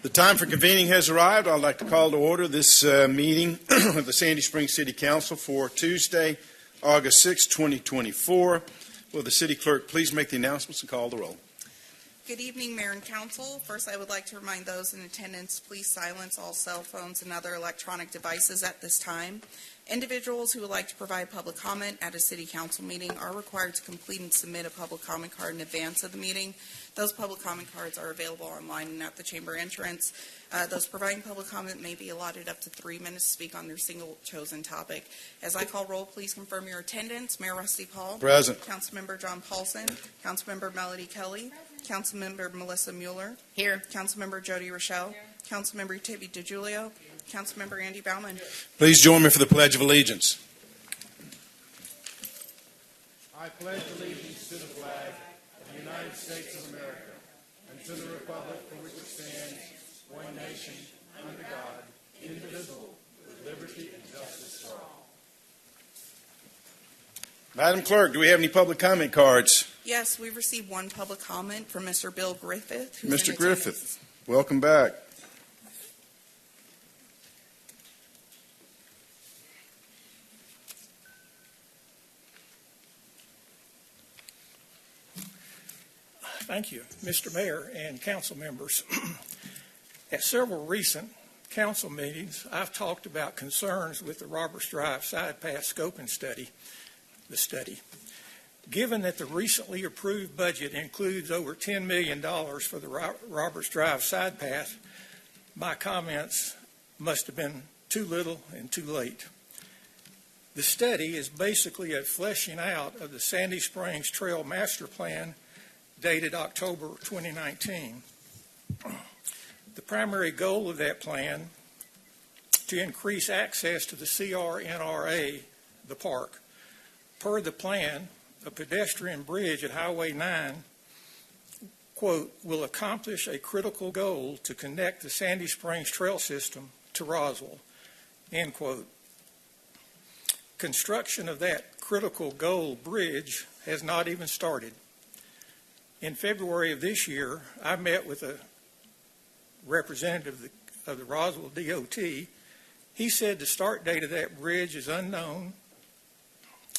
The time for convening has arrived. I'd like to call to order this meeting of the Sandy Springs City Council for Tuesday, August 6, 2024. Will the city clerk please make the announcements and call the roll? Good evening, Mayor and Council. First, I would like to remind those in attendance, please silence all cell phones and other electronic devices at this time. Individuals who would like to provide public comment at a city council meeting are required to complete and submit a public comment card in advance of the meeting. Those public comment cards are available online and at the chamber entrance. Those providing public comment may be allotted up to 3 minutes to speak on their single chosen topic. As I call roll, please confirm your attendance. Mayor Rusty Paul. Present. Councilmember John Paulson. Councilmember Melody Kelly. Councilmember Melissa Mueller. Here. Councilmember Jody Rochelle. Here. Councilmember Tibby DiGiulio. Councilmember Andy Bauman. Please join me for the Pledge of Allegiance. I pledge allegiance to the flag of the United States of America and to the republic for which it stands, one nation, under God, indivisible, with liberty and justice for all. Madam Clerk, do we have any public comment cards? Yes, we received one public comment from Mr. Bill Griffith. Mr. Griffith, welcome back. Thank you, Mr. Mayor and council members. At several recent council meetings, I've talked about concerns with the Roberts Drive Side Path Scope and Study, Given that the recently approved budget includes over $10 million for the Roberts Drive Side Path, my comments must have been too little and too late. The study is basically a fleshing out of the Sandy Springs Trail Master Plan dated October 2019. The primary goal of that plan to increase access to the CRNRA, the park. Per the plan, a pedestrian bridge at Highway 9, quote, will accomplish a critical goal to connect the Sandy Springs Trail System to Roswell, end quote. Construction of that critical goal bridge has not even started. In February of this year, I met with a representative of the Roswell DOT. He said the start date of that bridge is unknown,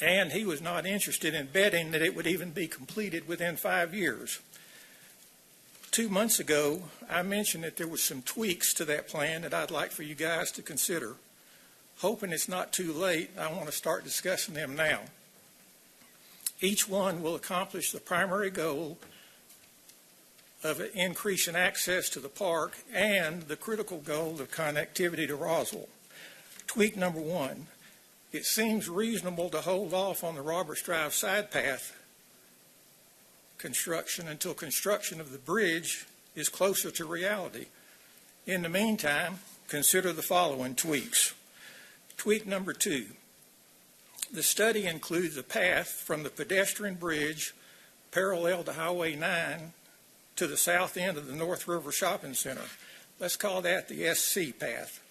and he was not interested in betting that it would even be completed within 5 years. 2 months ago, I mentioned that there were some tweaks to that plan that I'd like for you guys to consider. Hoping it's not too late, I want to start discussing them now. Each one will accomplish the primary goal of increasing access to the park and the critical goal of connectivity to Roswell. Tweak number one, it seems reasonable to hold off on the Roberts Drive side path construction until construction of the bridge is closer to reality. In the meantime, consider the following tweaks. Tweak number two, the study includes a path from the pedestrian bridge parallel to Highway 9 to the south end of the North River Shopping Center. Let's call that the SC path.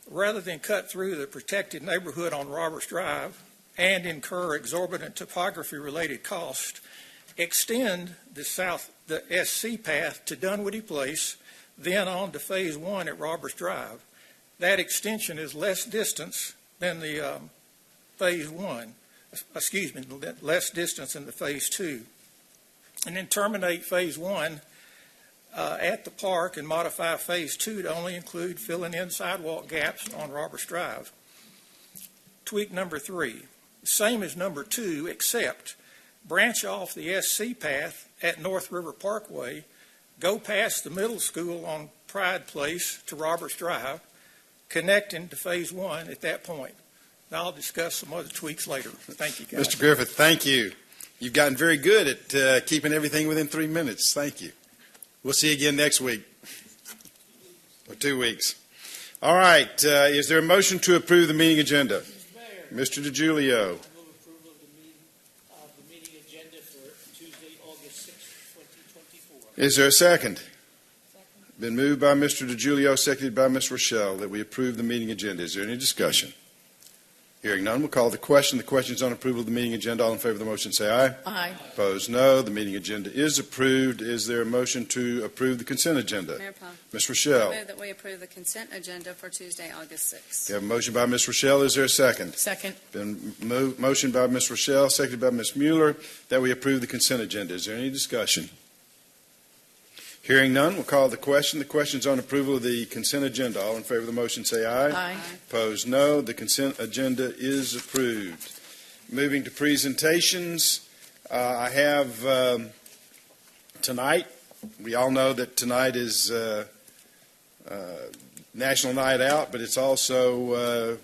Rather than cut through the protected neighborhood on Roberts Drive and incur exorbitant topography-related costs, extend the SC path to Dunwoody Place, then on to Phase 1 at Roberts Drive. That extension is less distance than the less distance than the Phase 2. And then terminate Phase 1 at the park and modify Phase 2 to only include filling in sidewalk gaps on Roberts Drive. Tweak number three, same as number two, except branch off the SC path at North River Parkway, go past the middle school on Pride Place to Roberts Drive, connecting to Phase 1 at that point. Now I'll discuss some other tweaks later. Thank you, guys. Mr. Griffith, thank you. You've gotten very good at keeping everything within 3 minutes. Thank you. We'll see you again next week. Or 2 weeks. All right. Is there a motion to approve the meeting agenda? Mr. DiGiulio. I move approval of the meeting agenda for Tuesday, August 6th, 2024. Is there a second? Been moved by Mr. DiGiulio, seconded by Ms. Rochelle, that we approve the meeting agenda. Is there any discussion? Hearing none, we'll call the question. The question is on approval of the meeting agenda. All in favor of the motion, say aye. Aye. Opposed, no. The meeting agenda is approved. Is there a motion to approve the consent agenda? Mayor Powell. Ms. Rochelle. I move that we approve the consent agenda for Tuesday, August 6th. We have a motion by Ms. Rochelle. Is there a second? Second. Been motion by Ms. Rochelle, seconded by Ms. Mueller, that we approve the consent agenda. Is there any discussion? Hearing none, we'll call the question. The question is on approval of the consent agenda. All in favor of the motion, say aye. Aye. Opposed, no. The consent agenda is approved. Moving to presentations, I have tonight. We all know that tonight is National Night Out, but it's also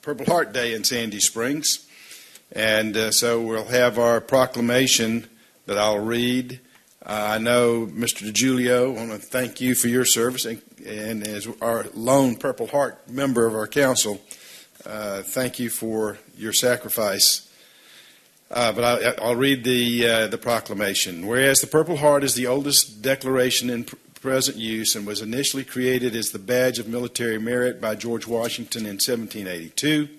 Purple Heart Day in Sandy Springs. And so we'll have our proclamation that I'll read. I know, Mr. DiGiulio, I want to thank you for your service, and as our lone Purple Heart member of our council, thank you for your sacrifice. But I'll read the proclamation. Whereas the Purple Heart is the oldest declaration in present use and was initially created as the badge of military merit by George Washington in 1782,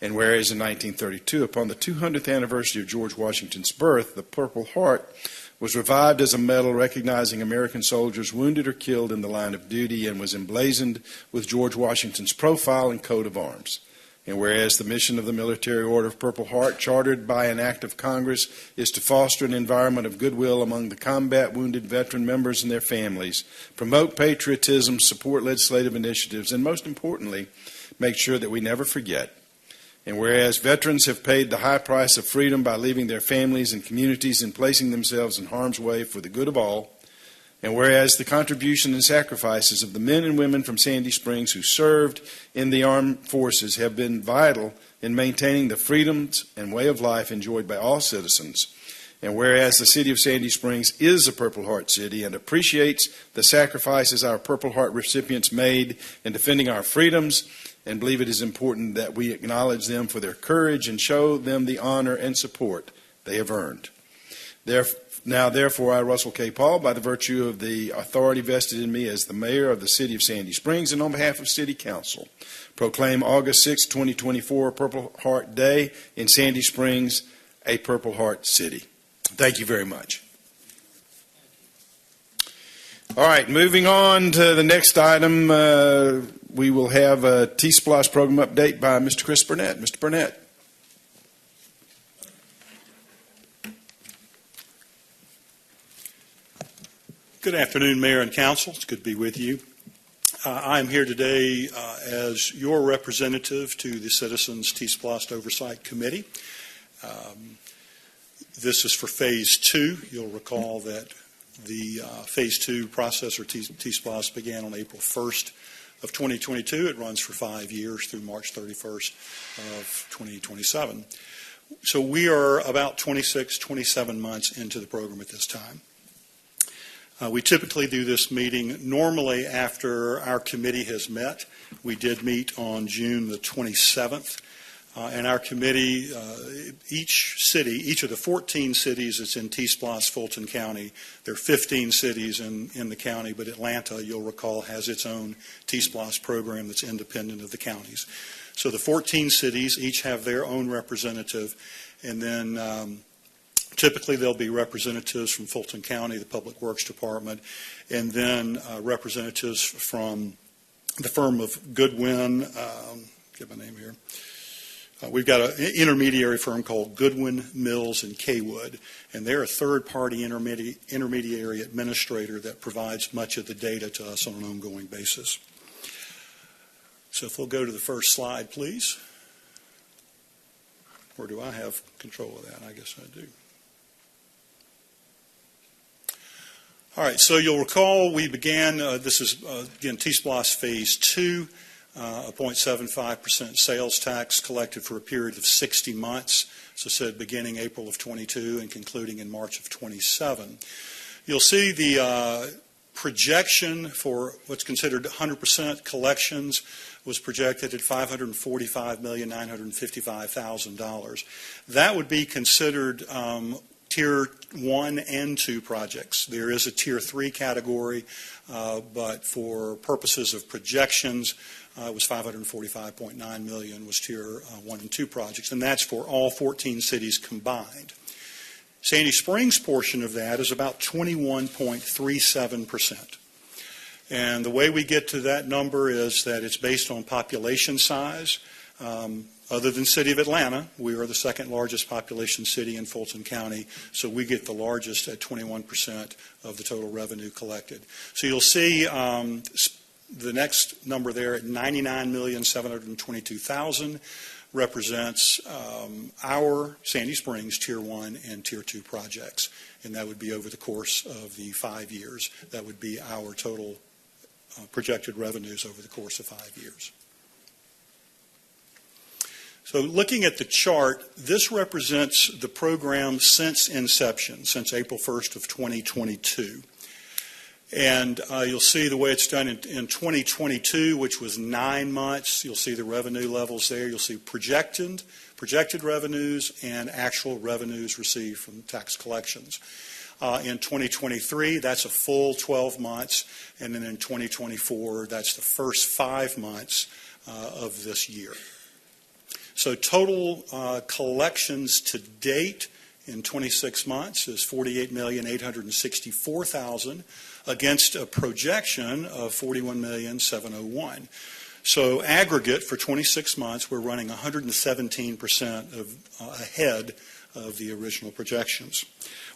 and whereas in 1932, upon the 200th anniversary of George Washington's birth, the Purple Heart was revived as a medal recognizing American soldiers wounded or killed in the line of duty, and was emblazoned with George Washington's profile and coat of arms. And whereas the mission of the Military Order of Purple Heart, chartered by an act of Congress, is to foster an environment of goodwill among the combat wounded veteran members and their families, promote patriotism, support legislative initiatives, and most importantly, make sure that we never forget. And whereas veterans have paid the high price of freedom by leaving their families and communities and placing themselves in harm's way for the good of all, and whereas the contribution and sacrifices of the men and women from Sandy Springs who served in the armed forces have been vital in maintaining the freedoms and way of life enjoyed by all citizens, and whereas the city of Sandy Springs is a Purple Heart city and appreciates the sacrifices our Purple Heart recipients made in defending our freedoms, and believe it is important that we acknowledge them for their courage and show them the honor and support they have earned. Therefore, I, Russell K. Paul, by the virtue of the authority vested in me as the mayor of the city of Sandy Springs and on behalf of City Council, proclaim August 6, 2024, Purple Heart Day in Sandy Springs, a Purple Heart city. Thank you very much. All right, moving on to the next item, we will have a T-Splosh program update by Mr. Chris Burnett. Mr. Burnett. Good afternoon, Mayor and Council. It's good to be with you. I am here today as your representative to the Citizens T-Splosh Oversight Committee. This is for Phase 2. You'll recall that the Phase 2 process, or T-Splosh, began on April 1st of 2022. It runs for 5 years through March 31st of 2027. So we are about 26, 27 months into the program at this time. We typically do this meeting normally after our committee has met. We did meet on June the 27th. And our committee, each of the 14 cities that's in T-Splosh, Fulton County, there are 15 cities in the county, but Atlanta, you'll recall, has its own T-Splosh program that's independent of the counties. So the 14 cities each have their own representative, and then typically there'll be representatives from Fulton County, the Public Works Department, and then representatives from the firm of Goodwin, get my name here. We've got an intermediary firm called Goodwin, Mills, and Kaywood, and they're a third-party intermediary administrator that provides much of the data to us on an ongoing basis. So if we'll go to the first slide, please. Or do I have control of that? I guess I do. All right, so you'll recall we began, this is, again, T-Splosh Phase 2. A 0.75% sales tax collected for a period of 60 months, so said beginning April of 22 and concluding in March of 27. You'll see the projection for what's considered 100% collections was projected at $545,955,000. That would be considered Tier 1 and 2 projects. There is a Tier 3 category, but for purposes of projections, it was $545.9 million was Tier 1 and 2 projects, and that's for all 14 cities combined. Sandy Springs' portion of that is about 21.37%. And the way we get to that number is that it's based on population size. Other than City of Atlanta, we are the second largest population city in Fulton County, so we get the largest at 21% of the total revenue collected. So you'll see the next number there at $99,722,000 represents our Sandy Springs Tier 1 and Tier 2 projects, and that would be over the course of the 5 years. That would be our total projected revenues over the course of 5 years. So looking at the chart, this represents the program since inception, since April 1st of 2022. And you'll see the way it's done in 2022, which was 9 months. You'll see the revenue levels there. You'll see projected revenues and actual revenues received from tax collections. In 2023, that's a full 12 months. And then in 2024, that's the first 5 months of this year. So total collections to date in 26 months is $48,864,000 against a projection of $41,701,000. So aggregate for 26 months, we're running 117% ahead of the original projections.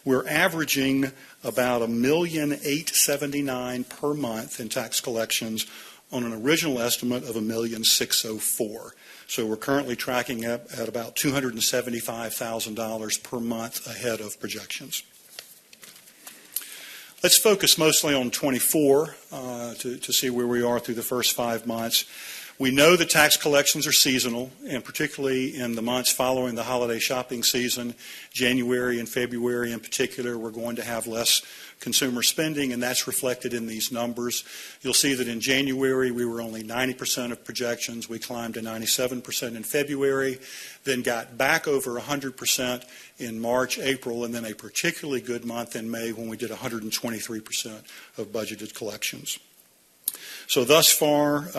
We're averaging about $1,879,000 per month in tax collections on an original estimate of $1,604,000. So we're currently tracking at about $275,000 per month ahead of projections. Let's focus mostly on 24 to see where we are through the first 5 months. We know that tax collections are seasonal, and particularly in the months following the holiday shopping season, January and February in particular, we're going to have less consumer spending, and that's reflected in these numbers. You'll see that in January we were only 90% of projections. We climbed to 97% in February, then got back over 100% in March, April, and then a particularly good month in May when we did 123% of budgeted collections. So thus far,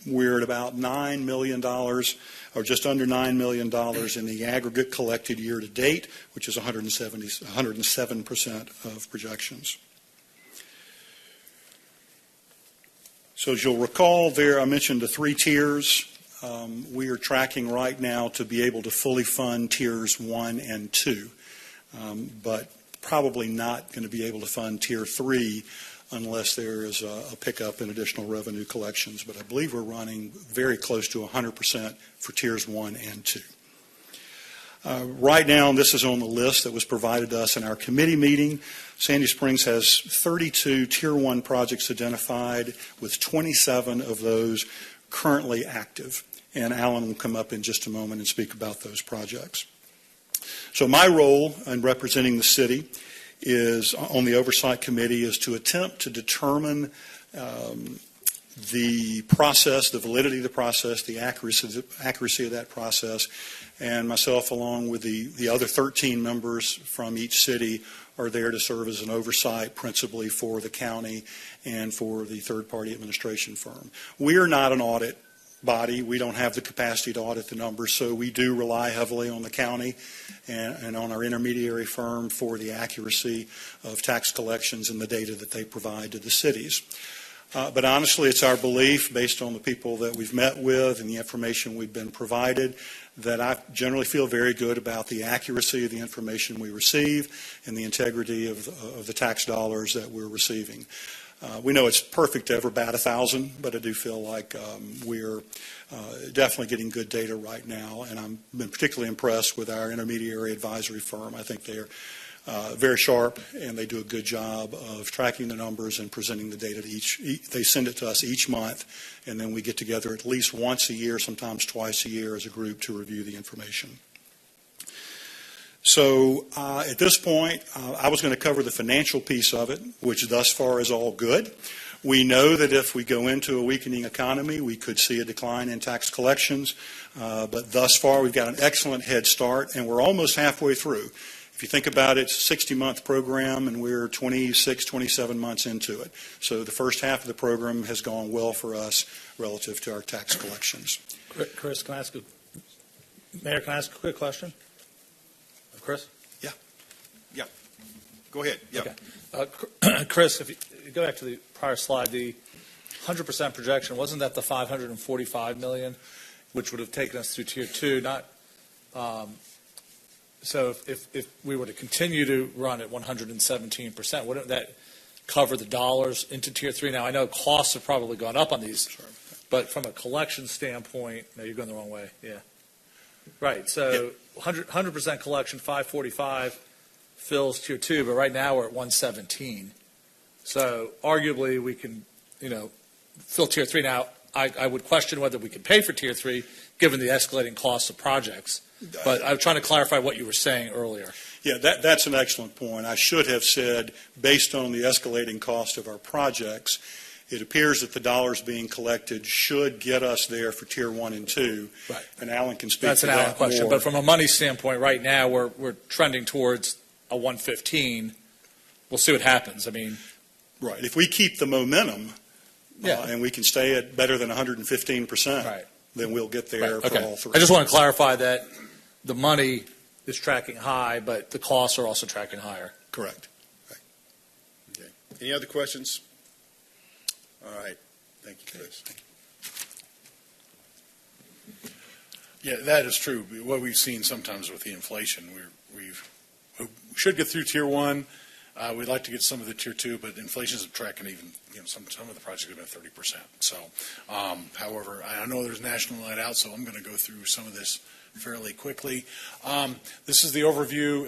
we're at about $9 million, or just under $9 million in the aggregate collected year to date, which is 107% of projections. So as you'll recall there, I mentioned the 3 tiers. We are tracking right now to be able to fully fund tiers 1 and 2, but probably not going to be able to fund tier 3 unless there is a pickup in additional revenue collections. But I believe we're running very close to 100% for tiers 1 and 2. Right now, and this is on the list that was provided to us in our committee meeting, Sandy Springs has 32 tier 1 projects identified, with 27 of those currently active. And Alan will come up in just a moment and speak about those projects. So my role in representing the city is on the oversight committee is to attempt to determine the process, the validity of the process, the accuracy of that process, and myself along with the other 13 members from each city are there to serve as an oversight principally for the county and for the third-party administration firm. We are not an audit body. We don't have the capacity to audit the numbers, so we do rely heavily on the county and on our intermediary firm for the accuracy of tax collections and the data that they provide to the cities. But honestly, it's our belief, based on the people that we've met with and the information we've been provided, that I generally feel very good about the accuracy of the information we receive and the integrity of the tax dollars that we're receiving. We know it's perfect to ever bat 1,000, but I do feel like we're definitely getting good data right now, and I've been particularly impressed with our intermediary advisory firm. I think they're very sharp, and they do a good job of tracking the numbers and presenting the data to they send it to us each month, and then we get together at least once a year, sometimes twice a year as a group to review the information. So at this point, I was going to cover the financial piece of it, which thus far is all good. We know that if we go into a weakening economy, we could see a decline in tax collections. But thus far, we've got an excellent head start, and we're almost halfway through. If you think about it, it's a 60-month program, and we're 26, 27 months into it. So the first half of the program has gone well for us relative to our tax collections. Chris, Mayor, can I ask a quick question? Of Chris? Go ahead. Yeah. Okay. Chris, if you go back to the prior slide, the 100% projection, wasn't that the $545 million, which would have taken us through Tier 2? So if we were to continue to run at 117%, wouldn't that cover the dollars into Tier 3? Now, I know costs have probably gone up on these, but from a collection standpoint, no, you're going the wrong way. Yeah. Right. So 100% collection, 545 fills Tier 2, but right now we're at 117. So arguably we can, fill Tier 3. Now, I would question whether we can pay for Tier 3 given the escalating costs of projects. But I'm trying to clarify what you were saying earlier. Yeah, that's an excellent point. I should have said, based on the escalating cost of our projects, it appears that the dollars being collected should get us there for Tier 1 and 2. Right. And Alan can speak That's to an that Alan question. more. But from a money standpoint, right now we're trending towards a 115. We'll see what happens. I mean, right. If we keep the momentum and we can stay at better than 115%, right, then we'll get there for all three. I just want to clarify that the money is tracking high, but the costs are also tracking higher. Correct. Okay. Any other questions? All right. Thank you, Chris. Yeah, that is true. What we've seen sometimes with the inflation, we should get through Tier 1. We'd like to get some of the Tier 2, but inflation is tracking even, some of the projects have been 30%. So, however, I know there's National Night Out, so I'm going to go through some of this fairly quickly. This is the overview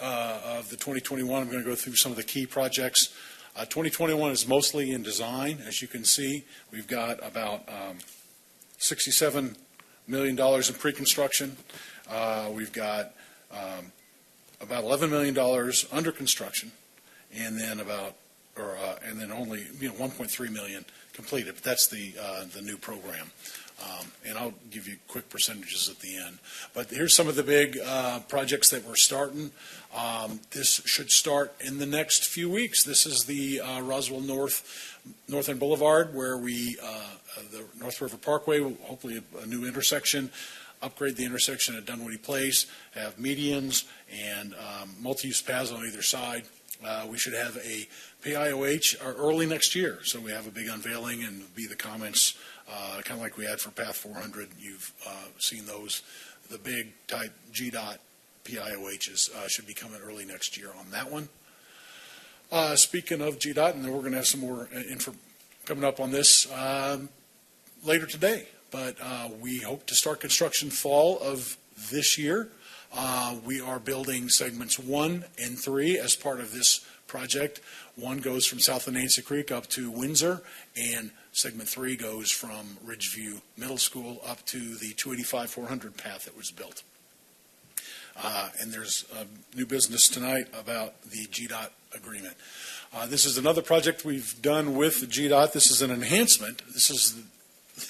of the 2021. I'm going to go through some of the key projects. 2021 is mostly in design. As you can see, we've got about $67 million in pre-construction. We've got about $11 million under construction, and then only $1.3 million completed. But that's the new program. And I'll give you quick percentages at the end. But here's some of the big projects that we're starting. This should start in the next few weeks. This is the Roswell North End Boulevard, where the North River Parkway, hopefully a new intersection, upgrade the intersection at Dunwoody Place, have medians and multi-use paths on either side. We should have a PIOH early next year, so we have a big unveiling and be the comments, kind of like we had for Path 400. You've seen those. The big type GDOT PIOHs should be coming early next year on that one. Speaking of GDOT, and then we're going to have some more info coming up on this later today, but we hope to start construction fall of this year. We are building segments 1 and 3 as part of this project. 1 goes from south of Nancy Creek up to Windsor, and segment 3 goes from Ridgeview Middle School up to the 285-400 path that was built. And there's new business tonight about the GDOT agreement. This is another project we've done with the GDOT. This is an enhancement. This is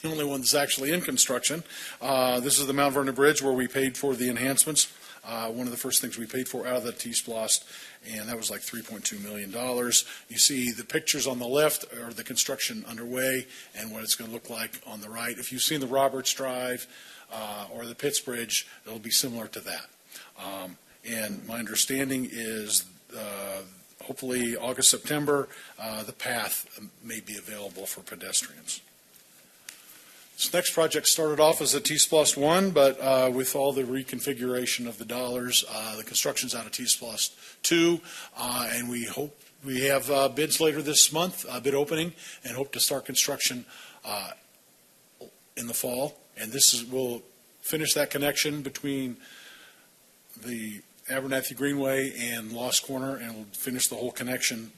the only one that's actually in construction. This is the Mount Vernon Bridge where we paid for the enhancements. One of the first things we paid for out of the T-SPLOST, and that was like $3.2 million. You see the pictures on the left are the construction underway and what it's going to look like on the right. If you've seen the Roberts Drive or the Pitts Bridge, it'll be similar to that. And my understanding is hopefully August, September, the path may be available for pedestrians. This next project started off as a T-SPLOST 1, but with all the reconfiguration of the dollars, the construction's out of T-SPLOST 2, and we have bids later this month, bid opening, and hope to start construction in the fall. And we'll finish that connection between the Abernathy Greenway and Lost Corner, and we'll finish the whole connection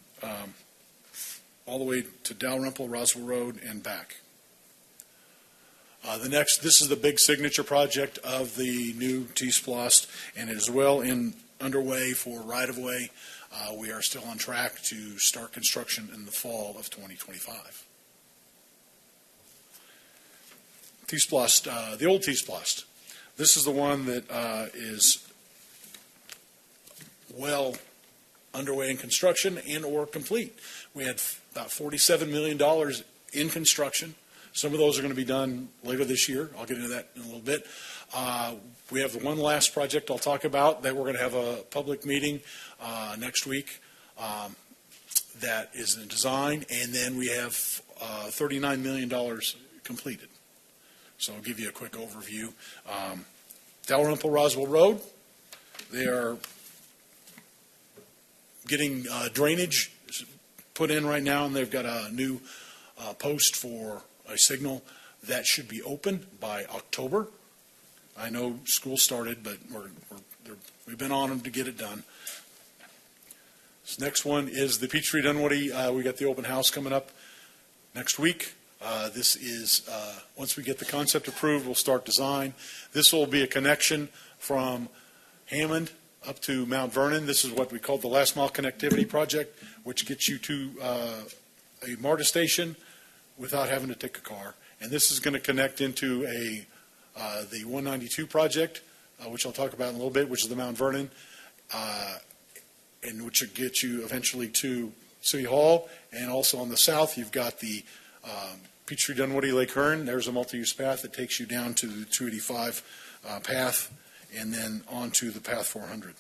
all the way to Dalrymple, Roswell Road, and back. This is the big signature project of the new T-SPLOST, and it is well in underway for right-of-way. We are still on track to start construction in the fall of 2025. T-Splost, the old T-Splost. This is the one that is well underway in construction and or complete. We had about $47 million in construction. Some of those are going to be done later this year. I'll get into that in a little bit. We have the one last project I'll talk about that we're going to have a public meeting next week that is in design, and then we have $39 million completed. So I'll give you a quick overview. Dalrymple Roswell Road, they are getting drainage put in right now, and they've got a new post for a signal that should be open by October. I know school started, but we've been on them to get it done. This next one is the Peachtree Dunwoody. We got the open house coming up next week. This is, once we get the concept approved, we'll start design. This will be a connection from Hammond up to Mount Vernon. This is what we call the last mile connectivity project, which gets you to a MARTA station without having to take a car. And this is going to connect into the 192 project, which I'll talk about in a little bit, which is the Mount Vernon, and which will get you eventually to City Hall. And also on the south, you've got the Peachtree Dunwoody Lake Hearn. There's a multi-use path that takes you down to the 285 path and then onto the path 400.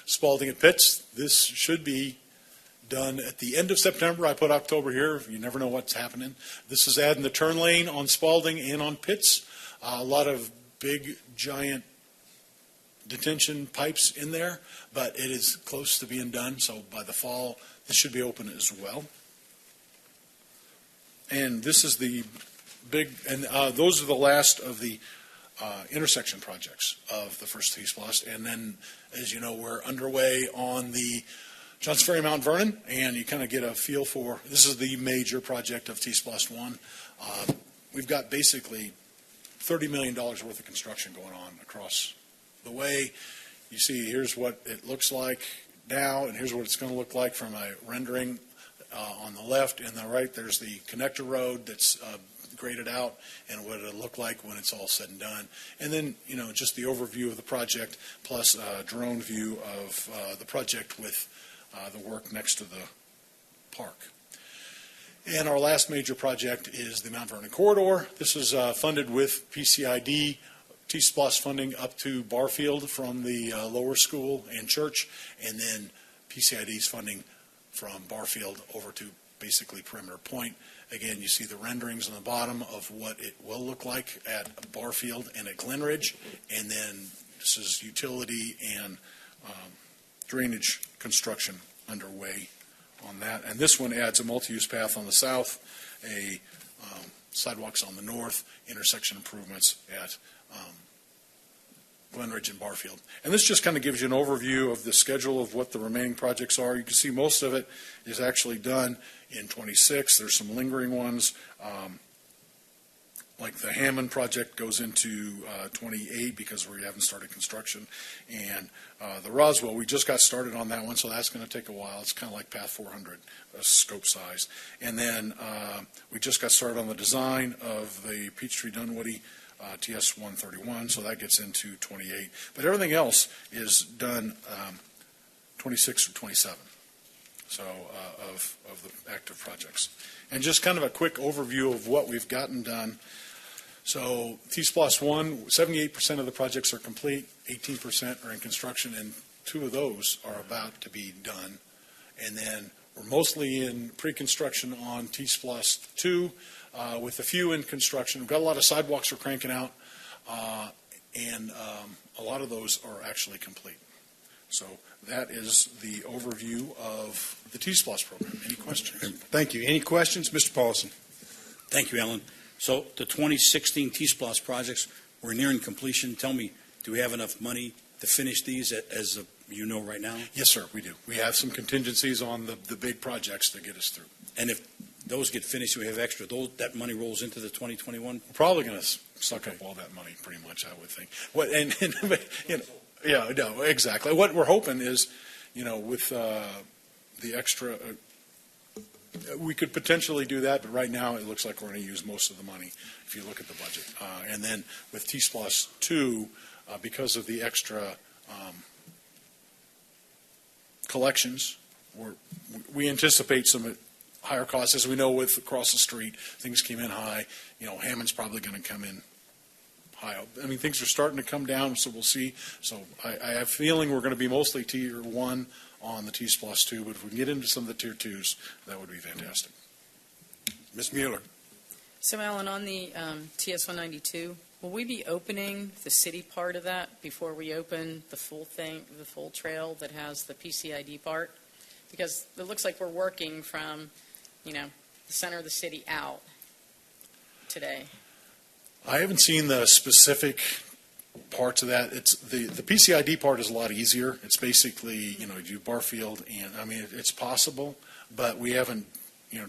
Spalding at Pitts, this should be done at the end of September. I put October here. You never know what's happening. This is adding the turn lane on Spalding and on Pitts. A lot of big, giant detention pipes in there, but it is close to being done. So by the fall, this should be open as well. And this is the big, and those are the last of the intersection projects of the first T-Splost. And then, as you know, we're underway on the Johns Ferry Mount Vernon, and you kind of get a feel for, this is the major project of T-Splost 1. We've got basically $30 million worth of construction going on across the way. You see, here's what it looks like now, and here's what it's going to look like from a rendering on the left. And the right, there's the connector road that's graded out and what it'll look like when it's all said and done. And then, you know, just the overview of the project plus a drone view of the project with the work next to the park. And our last major project is the Mount Vernon Corridor. This is funded with PCID, T-Splost funding up to Barfield from the lower school and church, and then PCID's funding from Barfield over to basically Perimeter Point. Again, you see the renderings on the bottom of what it will look like at Barfield and at Glenridge, and then this is utility and drainage construction underway on that. And this one adds a multi-use path on the south, a sidewalks on the north, intersection improvements at Glenridge and Barfield. And this just kind of gives you an overview of the schedule of what the remaining projects are. You can see most of it is actually done in 26. There's some lingering ones. Like the Hammond project goes into 28 because we haven't started construction. And the Roswell, we just got started on that one, so that's going to take a while. It's kind of like Path 400, scope size. And then we just got started on the design of the Peachtree Dunwoody TS 131, so that gets into 28. But everything else is done 26 or 27. So of the active projects. And just kind of a quick overview of what we've gotten done. So T-Splost 1, 78% of the projects are complete, 18% are in construction, and 2 of those are about to be done. And then we're mostly in pre-construction on T-Splost 2, with a few in construction. We've got a lot of sidewalks we're cranking out, and a lot of those are actually complete. So that is the overview of the T-Splost program. Any questions? Thank you. Any questions? Mr. Paulson. Thank you, Alan. So the 2016 T-Splost projects, we're nearing completion. Tell me, do we have enough money to finish these as you know right now? Yes, sir, we do. We have some contingencies on the big projects to get us through. And if those get finished, we have extra, that money rolls into the 2021? We're probably going to suck up all that money, pretty much, I would think. And you know, Yeah, no, exactly. What we're hoping is, with the extra, we could potentially do that, but right now it looks like we're going to use most of the money if you look at the budget. And then with T-Splosh 2, because of the extra collections, we anticipate some higher costs. As we know, with across the street, things came in high. Hammond's probably going to come in high. I mean, things are starting to come down, so we'll see. So I have a feeling we're going to be mostly Tier 1 on the T-Splosh 2, but if we can get into some of the Tier 2s, that would be fantastic. Ms. Mueller. So Alan, on the TS 192, will we be opening the city part of that before we open the full thing, the full trail that has the PCID part? Because it looks like we're working from, the center of the city out today. I haven't seen the specific parts of that. It's the PCID part is a lot easier. It's basically, you do Barfield, and I mean, it's possible, but we haven't,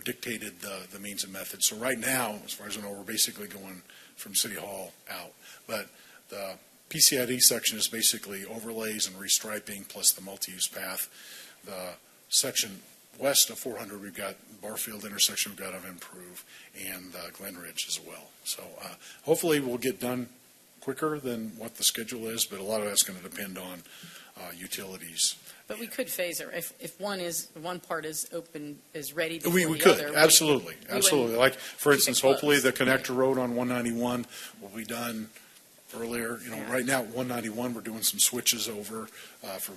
dictated the means and methods. So right now, as far as I know, we're basically going from City Hall out. But the PCID section is basically overlays and restriping plus the multi-use path. The section west of 400, we've got Barfield intersection we've got to improve, and Glen Ridge as well. So hopefully we'll get done quicker than what the schedule is, but a lot of that's going to depend on utilities. But we could phase it if one part is open, is ready before We the could, other. absolutely. Like, for instance, keep it hopefully the close. connector road on 191 will be done earlier. Yeah. Right now, 191, we're doing some switches over from,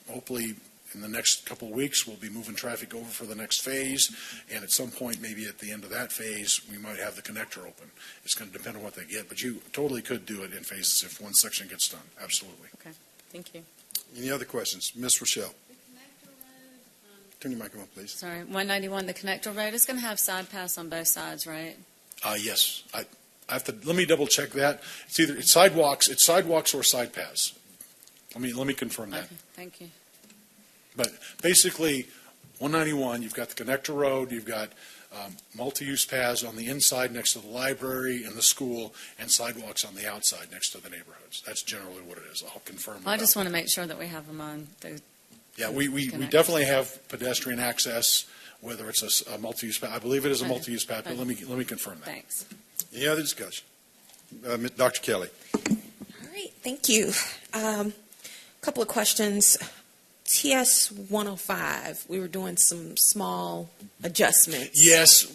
hopefully, in the next couple of weeks, we'll be moving traffic over for the next phase, and at some point, maybe at the end of that phase, we might have the connector open. It's going to depend on what they get, but you totally could do it in phases if one section gets done, absolutely. Thank you. Any other questions? Ms. Rochelle. Turn your microphone, please. Sorry, 191, the connector road is going to have side pass on both sides, right? Yes, I have to, let me double check that. It's sidewalks or side paths. Let me confirm that. Okay, thank you. But basically, 191, you've got the connector road, you've got multi-use paths on the inside next to the library and the school, and sidewalks on the outside next to the neighborhoods. That's generally what it is. I'll confirm. I just want to make sure that we have them on the. Yeah, we connectors. definitely have pedestrian access, whether it's a multi-use path. I believe it is a Okay. multi-use path, but let me confirm that. Thanks. Any other discussion? Dr. Kelly. All right, thank you. Couple of questions. TS 105, we were doing some small adjustments. Yes,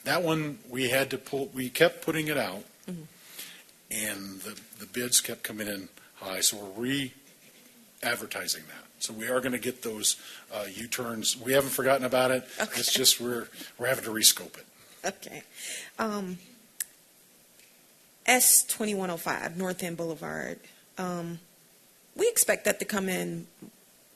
that one we had to pull. We kept putting it out, and the bids kept coming in high. So we're re-advertising that. So we are going to get those U-turns. We haven't forgotten about it. Okay. It's just we're having to rescope it. Okay. S 2105, North End Boulevard. We expect that to come in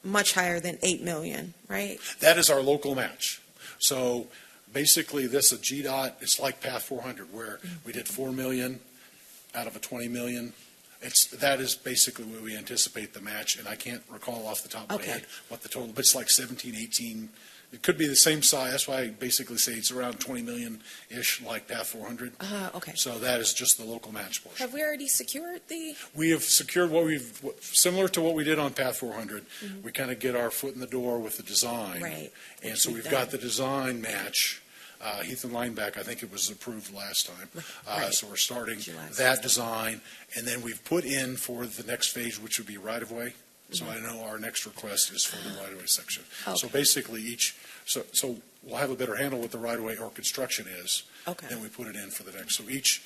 much higher than 8 million, right? That is our local match. So basically, this a GDOT. It's like Path 400, where we did 4 million out of a 20 million. That is basically what we anticipate the match, and I can't recall off the top of my head what the total, but it's like 17, 18. It could be the same size. That's why I basically say it's around 20 million-ish, like Path 400. Okay. So that is just the local match portion. Have we already secured the? We have secured similar to what we did on Path 400. We kind of get our foot in the door with the design. Right. And so we've got the design match. Heath and Lineback, I think it was approved last time. Right. So we're starting July that design. And then we've put in for the next phase, which would be right-of-way. So I know our next request is for the right-of-way section. Okay. So basically so we'll have a better handle what the right-of-way or construction is. Okay. Then we put it in for the next. So each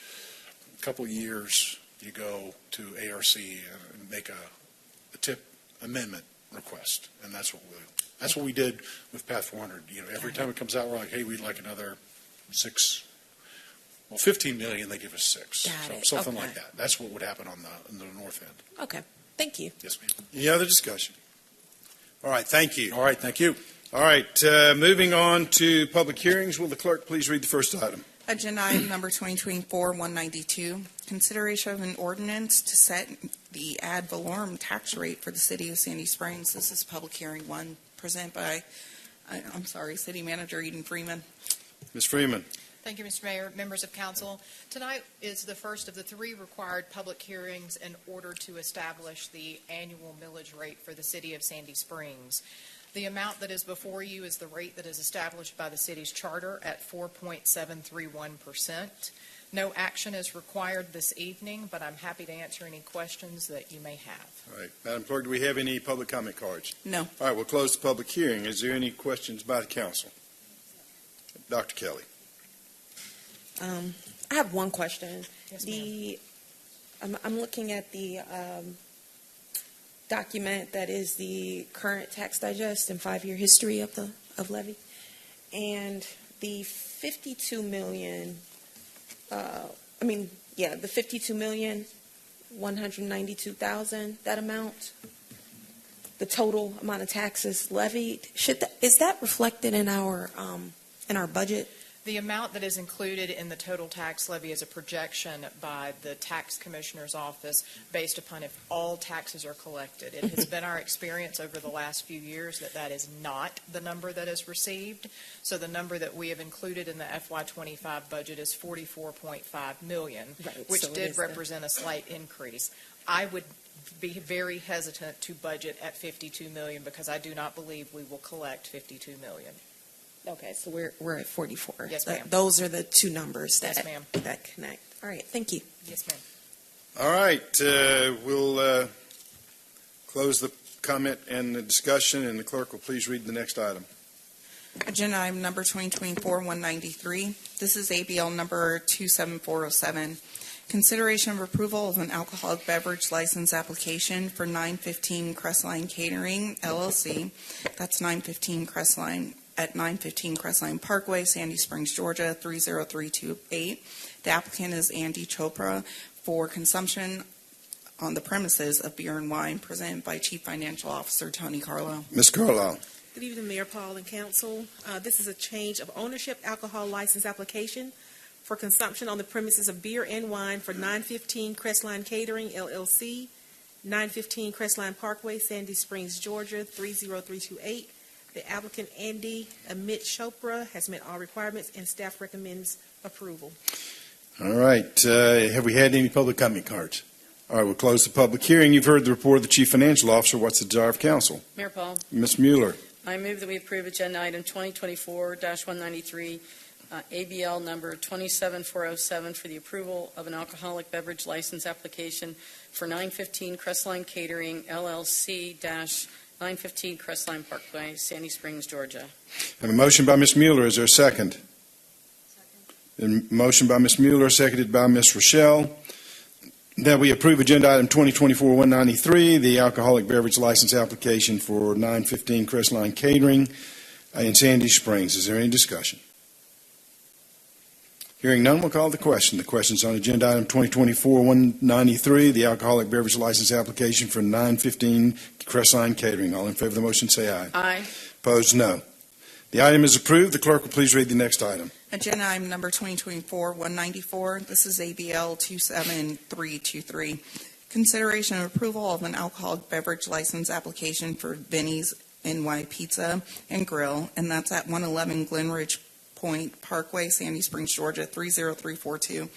couple of years, you go to ARC and make a tip amendment request. And that's what we did with Path 400. Every time it comes out, we're like, hey, we'd like another 15 million, they give us 6. Got So it. something Okay. like that. That's what would happen on the north end. Okay, thank you. Yes, ma'am. Any other discussion? All right, thank you. All right, thank you. All right, moving on to public hearings. Will the clerk please read the first item? Agenda item number 2024-192, consideration of an ordinance to set the ad valorem tax rate for the city of Sandy Springs. This is public hearing 1, presented by, City Manager Eden Freeman. Ms. Freeman. Thank you, Mr. Mayor, members of council. Tonight is the first of the 3 required public hearings in order to establish the annual millage rate for the city of Sandy Springs. The amount that is before you is the rate that is established by the city's charter at 4.731%. No action is required this evening, but I'm happy to answer any questions that you may have. All right. Madam Clerk, do we have any public comment cards? No. All right, we'll close the public hearing. Is there any questions by the council? Dr. Kelly. I have one question. Yes, ma'am. I'm looking at the document that is the current tax digest and 5-year history of levy, and the 52 million. The 52,192,000. That amount, the total amount of taxes levied. Is that reflected in our budget? The amount that is included in the total tax levy is a projection by the tax commissioner's office based upon if all taxes are collected. It has been our experience over the last few years that that is not the number that is received. So the number that we have included in the FY25 budget is 44.5 million, Right, which so it did is represent a slight increase. I would be very hesitant to budget at 52 million because I do not believe we will collect 52 million. Okay, so we're at 44. Yes, ma'am. Those are the 2 numbers Yes, ma'am. that connect. All right, thank you. Yes, ma'am. All right, we'll close the comment and the discussion, and the clerk will please read the next item. Agenda item number 2024-193. This is ABL number 27407. Consideration of approval of an alcoholic beverage license application for 915 Crestline Catering, LLC. That's 915 Crestline at 915 Crestline Parkway, Sandy Springs, Georgia, 30328. The applicant is Andy Chopra for consumption on the premises of beer and wine, presented by Chief Financial Officer Tony Carlo. Ms. Carlisle. Good evening, Mayor Paul and Council. This is a change of ownership alcohol license application for consumption on the premises of beer and wine for 915 Crestline Catering, LLC, 915 Crestline Parkway, Sandy Springs, Georgia, 30328. The applicant, Andy Amit Chopra, has met all requirements, and staff recommends approval. All right, have we had any public comment cards? All right, we'll close the public hearing. You've heard the report of the Chief Financial Officer. What's the desire of council? Mayor Paul, Ms. Mueller. I move that we approve agenda item 2024-193, ABL number 27407 for the approval of an alcoholic beverage license application for 915 Crestline Catering, LLC, 915 Crestline Parkway, Sandy Springs, Georgia. I have a motion by Ms. Mueller. Is there a second? Second. A motion by Ms. Mueller, seconded by Ms. Rochelle, that we approve agenda item 2024-193, the alcoholic beverage license application for 915 Crestline Catering in Sandy Springs. Is there any discussion? Hearing none, we'll call the question. The question is on agenda item 2024-193, the alcoholic beverage license application for 915 Crestline Catering. All in favor of the motion, say aye. Aye. Opposed, no. The item is approved. The clerk will please read the next item. Agenda item number 2024-194. This is ABL 27323. Consideration of approval of an alcoholic beverage license application for Vinny's NY Pizza and Grill, and that's at 111 Glenridge Point Parkway, Sandy Springs, Georgia, 30342.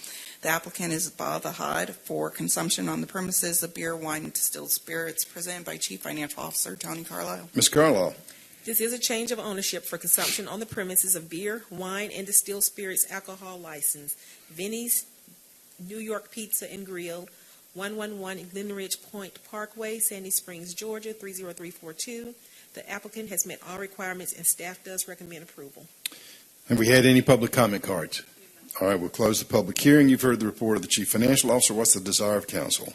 The applicant is Bob Ahad for consumption on the premises of beer, wine, and distilled spirits, presented by Chief Financial Officer Tony Carlisle. Ms. Carlisle. This is a change of ownership for consumption on the premises of beer, wine, and distilled spirits alcohol license. Vinny's New York Pizza and Grill, 111 Glenridge Point Parkway, Sandy Springs, Georgia, 30342. The applicant has met all requirements, and staff does recommend approval. Have we had any public comment cards? All right, we'll close the public hearing. You've heard the report of the Chief Financial Officer. What's the desire of council?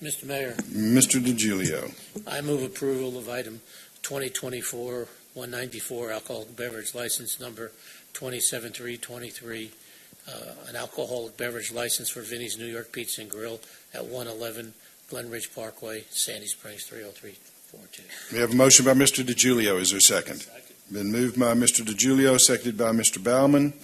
Mr. Mayor, Mr. DiGiulio. I move approval of item 2024-194, alcoholic beverage license number 27323, an alcoholic beverage license for Vinny's New York Pizza and Grill at 111 Glenridge Parkway, Sandy Springs, 30342. We have a motion by Mr. DiGiulio. Is there a second? Been moved by Mr. DiGiulio, seconded by Mr. Baumann,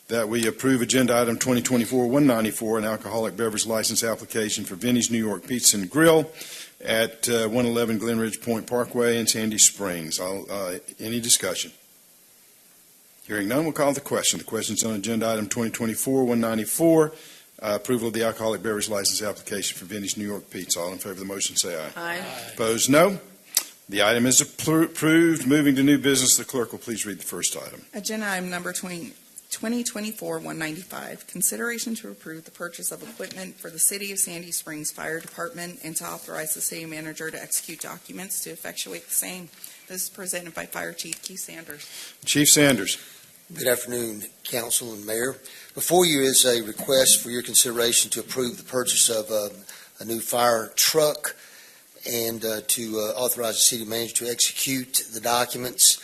that we approve agenda item 2024-194, an alcoholic beverage license application for Vinny's New York Pizza and Grill at 111 Glenridge Point Parkway in Sandy Springs. Any discussion? Hearing none, we'll call the question. The question's on agenda item 2024-194, approval of the alcoholic beverage license application for Vinny's New York Pizza. All in favor of the motion, say aye. Aye. Opposed, no. The item is approved. Moving to new business, the clerk will please read the first item. Agenda item number 2024-195, consideration to approve the purchase of equipment for the City of Sandy Springs Fire Department and to authorize the city manager to execute documents to effectuate the same. This is presented by Fire Chief Keith Sanders. Chief Sanders. Good afternoon, Council and Mayor. Before you is a request for your consideration to approve the purchase of a new fire truck and to authorize the city manager to execute the documents.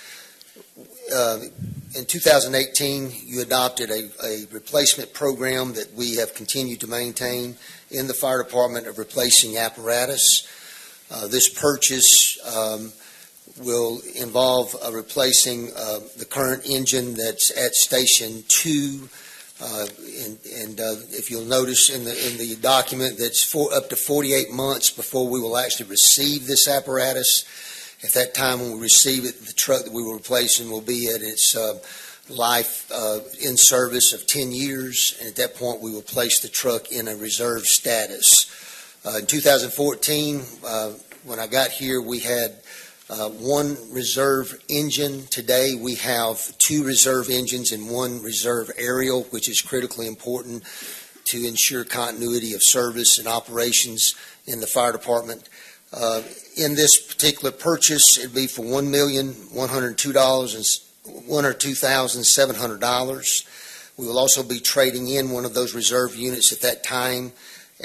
In 2018, you adopted a replacement program that we have continued to maintain in the fire department of replacing apparatus. This purchase will involve replacing the current engine that's at Station 2. If you'll notice in the document, that's up to 48 months before we will actually receive this apparatus. At that time when we receive it, the truck that we were replacing will be at its life in service of 10 years, and at that point we will place the truck in a reserve status. In 2014, when I got here, we had one reserve engine. Today we have two reserve engines and one reserve aerial, which is critically important to ensure continuity of service and operations in the fire department. In this particular purchase, it'd be for $1,102,700. We will also be trading in one of those reserve units at that time,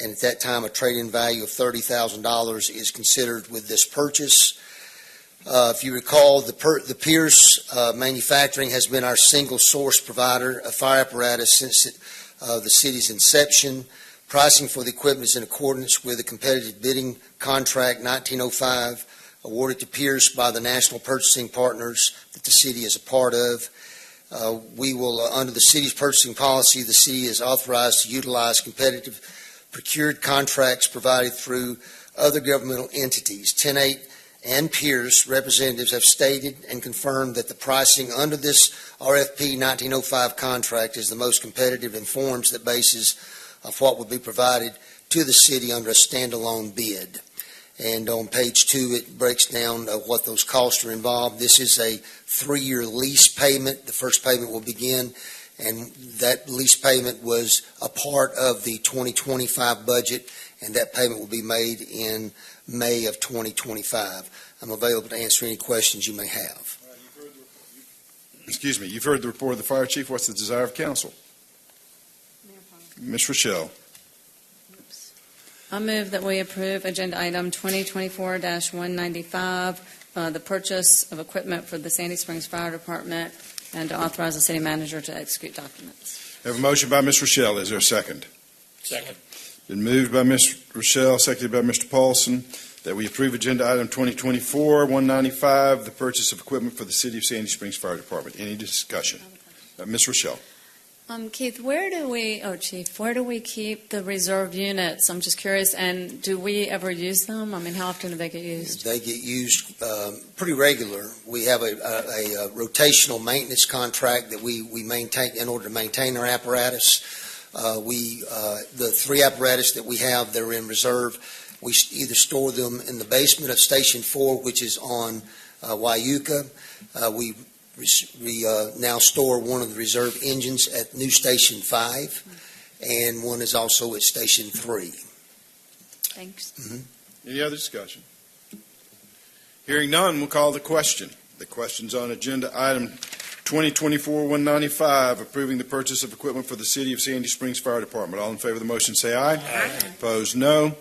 and at that time a trade-in value of $30,000 is considered with this purchase. If you recall, the Pierce Manufacturing has been our single source provider of fire apparatus since the city's inception. Pricing for the equipment is in accordance with the competitive bidding contract 1905 awarded to Pierce by the national purchasing partners that the city is a part of. We will, under the city's purchasing policy, the city is authorized to utilize competitive procured contracts provided through other governmental entities. 10-8 and Pierce representatives have stated and confirmed that the pricing under this RFP 1905 contract is the most competitive and forms the basis of what would be provided to the city under a standalone bid. And on page 2, it breaks down what those costs are involved. This is a 3-year lease payment. The first payment will begin, and that lease payment was a part of the 2025 budget, and that payment will be made in May of 2025. I'm available to answer any questions you may have. Excuse me, you've heard the report of the fire chief. What's the desire of council? Ms. Rochelle. I move that we approve agenda item 2024-195, the purchase of equipment for the Sandy Springs Fire Department, and to authorize the city manager to execute documents. I have a motion by Ms. Rochelle. Is there a second? Second. Been moved by Ms. Rochelle, seconded by Mr. Paulson, that we approve agenda item 2024-195, the purchase of equipment for the City of Sandy Springs Fire Department. Any discussion? Ms. Rochelle. Keith, Chief, where do we keep the reserve units? I'm just curious, and do we ever use them? I mean, how often do they get used? They get used pretty regular. We have a rotational maintenance contract that we maintain in order to maintain our apparatus. The 3 apparatus that we have that are in reserve, we either store them in the basement of Station 4, which is on Wyuka. We now store one of the reserve engines at New Station 5, and one is also at Station 3. Thanks. Any other discussion? Hearing none, we'll call the question. The question's on agenda item 2024-195, approving the purchase of equipment for the City of Sandy Springs Fire Department. All in favor of the motion, say aye. Aye. Opposed, no.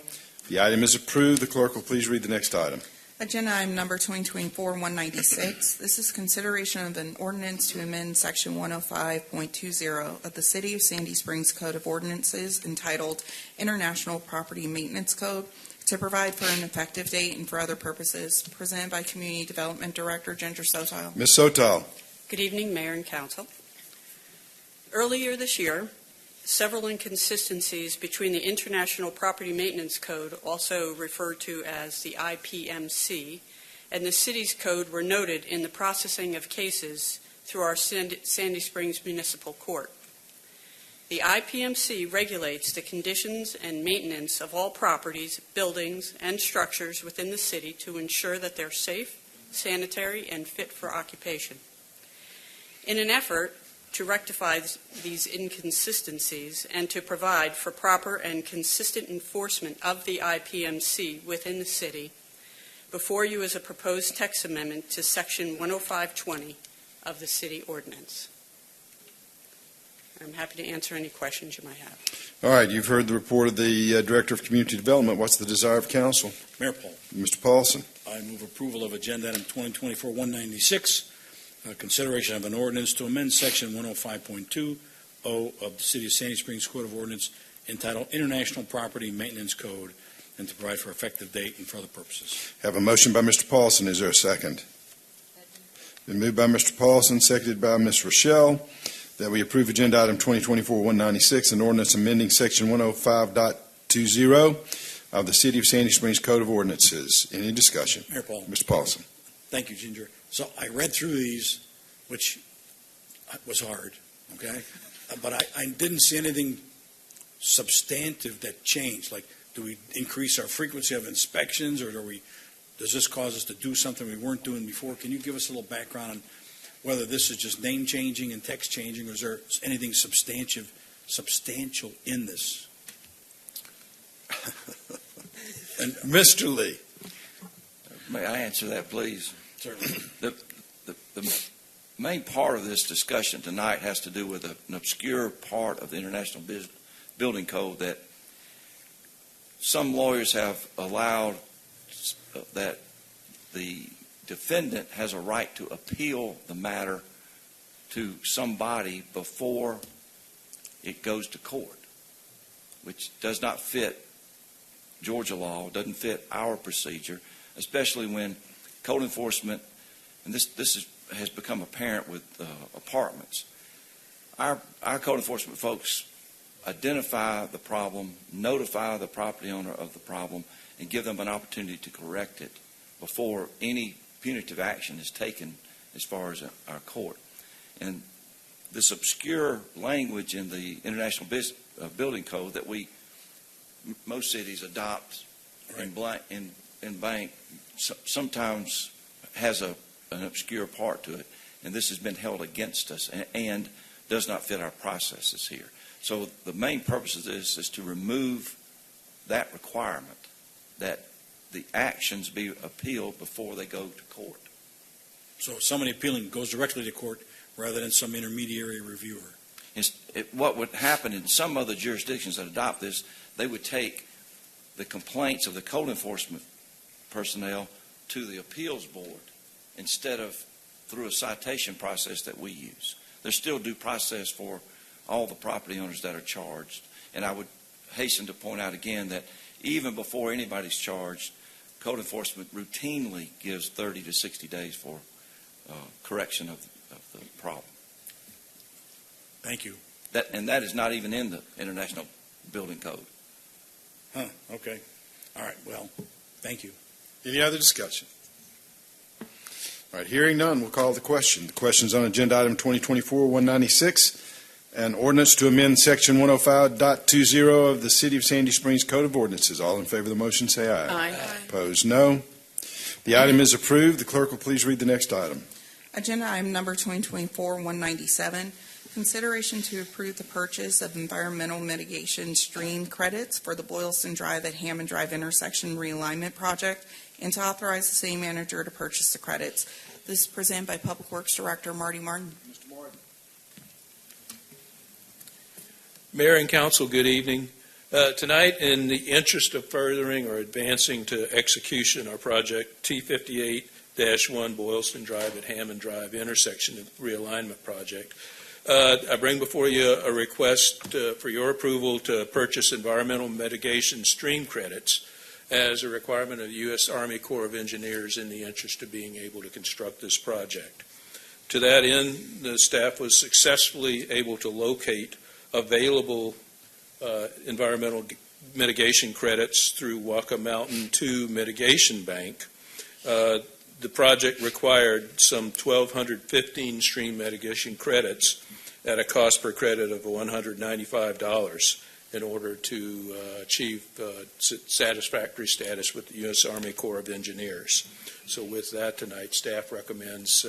The item is approved. The clerk will please read the next item. Agenda item number 2024-196. This is consideration of an ordinance to amend Section 105.20 of the City of Sandy Springs Code of Ordinances entitled International Property Maintenance Code to provide for an effective date and for other purposes. Presented by Community Development Director Ginger Sotile. Ms. Sotile. Good evening, Mayor and Council. Earlier this year, several inconsistencies between the International Property Maintenance Code, also referred to as the IPMC, and the city's code were noted in the processing of cases through our Sandy Springs Municipal Court. The IPMC regulates the conditions and maintenance of all properties, buildings, and structures within the city to ensure that they're safe, sanitary, and fit for occupation. In an effort to rectify these inconsistencies and to provide for proper and consistent enforcement of the IPMC within the city, before you is a proposed text amendment to Section 10520 of the city ordinance. I'm happy to answer any questions you might have. All right, you've heard the report of the Director of Community Development. What's the desire of council? Mayor Paul, Mr. Paulson. I move approval of Agenda Item 2024-196, consideration of an ordinance to amend Section 105.20 of the City of Sandy Springs Code of Ordinance entitled International Property Maintenance Code, and to provide for effective date and for other purposes. Have a motion by Mr. Paulson. Is there a second? Been moved by Mr. Paulson, seconded by Ms. Rochelle, that we approve Agenda Item 2024-196, an ordinance amending Section 105.20 of the City of Sandy Springs Code of Ordinances. Any discussion? Mayor Paul. Mr. Paulson. Thank you, Ginger. So I read through these, which was hard, okay? But I didn't see anything substantive that changed. Like, do we increase our frequency of inspections, or does this cause us to do something we weren't doing before? Can you give us a little background on whether this is just name changing and text changing, or is there anything substantial in this? And Mr. Lee. May I answer that, please? Certainly. The main part of this discussion tonight has to do with an obscure part of the International Building Code that some lawyers have allowed, that the defendant has a right to appeal the matter to somebody before it goes to court, which does not fit Georgia law, doesn't fit our procedure, especially when code enforcement, and this has become apparent with apartments. Our code enforcement folks identify the problem, notify the property owner of the problem, and give them an opportunity to correct it before any punitive action is taken as far as our court. And this obscure language in the International Building Code that most cities adopt in bank sometimes has an obscure part to it, and this has been held against us and does not fit our processes here. So the main purpose of this is to remove that requirement, that the actions be appealed before they go to court. So somebody appealing goes directly to court rather than some intermediary reviewer. What would happen in some other jurisdictions that adopt this, they would take the complaints of the code enforcement personnel to the appeals board instead of through a citation process that we use. There's still due process for all the property owners that are charged. And I would hasten to point out again that even before anybody's charged, code enforcement routinely gives 30 to 60 days for correction of the problem. Thank you. And that is not even in the International Building Code. Huh, okay. All right, well, thank you. Any other discussion? All right, hearing none, we'll call the question. The question is on Agenda Item 2024-196, an ordinance to amend Section 105.20 of the City of Sandy Springs Code of Ordinances. All in favor of the motion, say aye. Aye. Opposed, no. The item is approved. The clerk will please read the next item. Agenda item number 2024-197, consideration to approve the purchase of environmental mitigation stream credits for the Boylston Drive at Hammond Drive intersection realignment project, and to authorize the city manager to purchase the credits. This is presented by Public Works Director Marty Martin. Mr. Martin. Mayor and Council, good evening. Tonight, in the interest of furthering or advancing to execution our project T58-1 Boylston Drive at Hammond Drive intersection realignment project, I bring before you a request for your approval to purchase environmental mitigation stream credits as a requirement of the U.S. Army Corps of Engineers in the interest of being able to construct this project. To that end, the staff was successfully able to locate available environmental mitigation credits through Waka Mountain 2 Mitigation Bank. the project required some 1,215 stream mitigation credits at a cost per credit of $195 in order to achieve satisfactory status with the U.S. Army Corps of Engineers. So with that tonight, staff recommends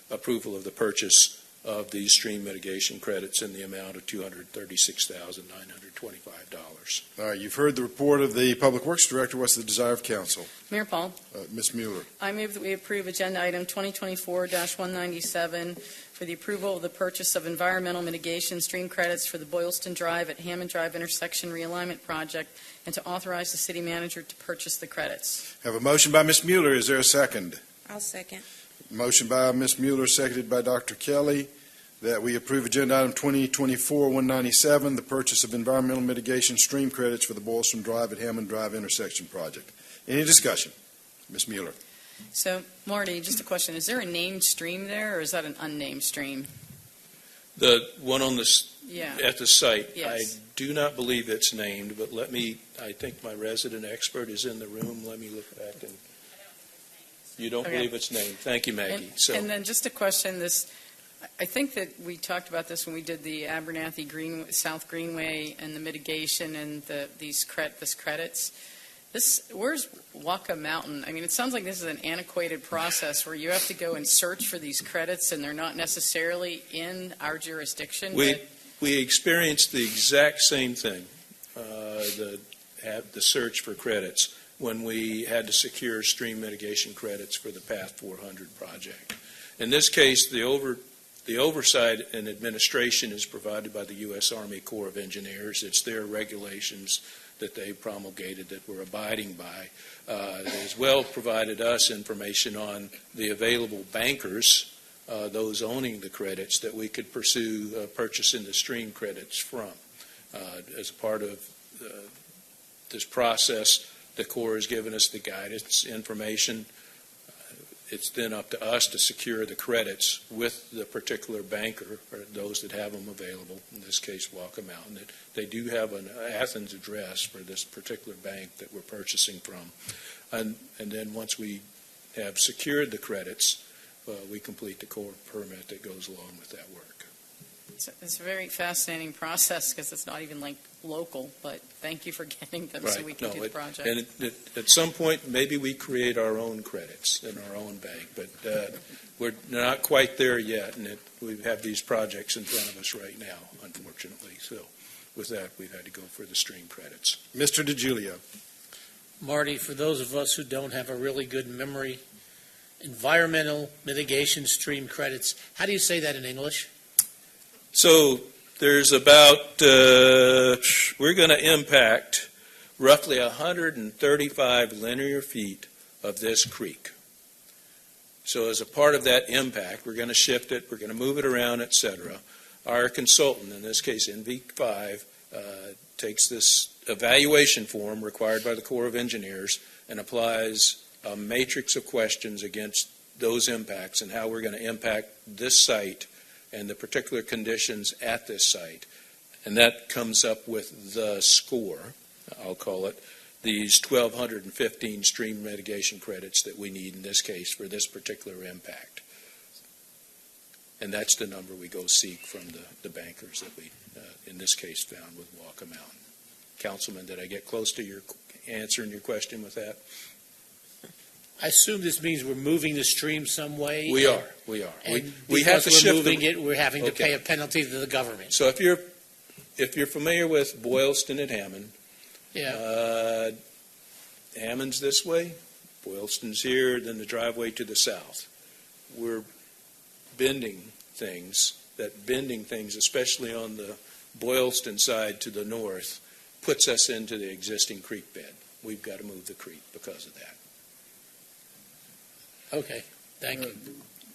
approval of the purchase of these stream mitigation credits in the amount of $236,925. All right, you've heard the report of the Public Works Director. What's the desire of council? Mayor Paul, Ms. Mueller. I move that we approve agenda item 2024-197 for the approval of the purchase of environmental mitigation stream credits for the Boylston Drive at Hammond Drive intersection realignment project, and to authorize the city manager to purchase the credits. Have a motion by Ms. Mueller. Is there a second? I'll second. Motion by Ms. Mueller, seconded by Dr. Kelly, that we approve agenda item 2024-197, the purchase of environmental mitigation stream credits for the Boylston Drive at Hammond Drive intersection project. Any discussion? Ms. Mueller. So, Marty, just a question. Is there a named stream there, or is that an unnamed stream? The one on Yeah. at the site, Yes. I do not believe it's named, but I think my resident expert is in the room. Let me look back. And you don't Okay. believe it's named. Thank you, Maggie. And then just a question, I think that we talked about this when we did the Abernathy South Greenway and the mitigation and this credits. Where's Waka Mountain? I mean, it sounds like this is an antiquated process where you have to go and search for these credits and they're not necessarily in our jurisdiction. We experienced the exact same thing, the search for credits, when we had to secure stream mitigation credits for the Path 400 project. In this case, the oversight and administration is provided by the U.S. Army Corps of Engineers. It's their regulations that they promulgated that we're abiding by. They as well provided us information on the available bankers, those owning the credits, that we could pursue purchasing the stream credits from. As a part of this process, the Corps has given us the guidance information. It's then up to us to secure the credits with the particular banker, or those that have them available, in this case Waka Mountain. They do have an Athens address for this particular bank that we're purchasing from. And then once we have secured the credits, we complete the Corps permit that goes along with that work. It's a very fascinating process because it's not even like local, but thank you for getting them so we can do the project. And at some point, maybe we create our own credits in our own bank, but we're not quite there yet, and we have these projects in front of us right now, unfortunately. So with that, we've had to go for the stream credits. Mr. DiGiulio. Marty, for those of us who don't have a really good memory, environmental mitigation stream credits, how do you say that in English? So there's about, we're going to impact roughly 135 linear feet of this creek. So as a part of that impact, we're going to shift it, we're going to move it around, et cetera. Our consultant, in this case NV5, takes this evaluation form required by the Corps of Engineers and applies a matrix of questions against those impacts and how we're going to impact this site and the particular conditions at this site. And that comes up with the score, I'll call it, these 1,215 stream mitigation credits that we need in this case for this particular impact. And that's the number we go seek from the bankers that we, in this case, found with Waka Mountain. Councilman, did I get close to your answering your question with that? I assume this means we're moving the stream some way. We are. And we have to we're shift moving it, we're having to Okay. pay a penalty to the government. So if you're familiar with Boylston at Hammond, Yeah. Hammond's this way, Boylston's here, then the driveway to the south. We're bending things, especially on the Boylston side to the north, puts us into the existing creek bed. We've got to move the creek because of that. Okay, thank you.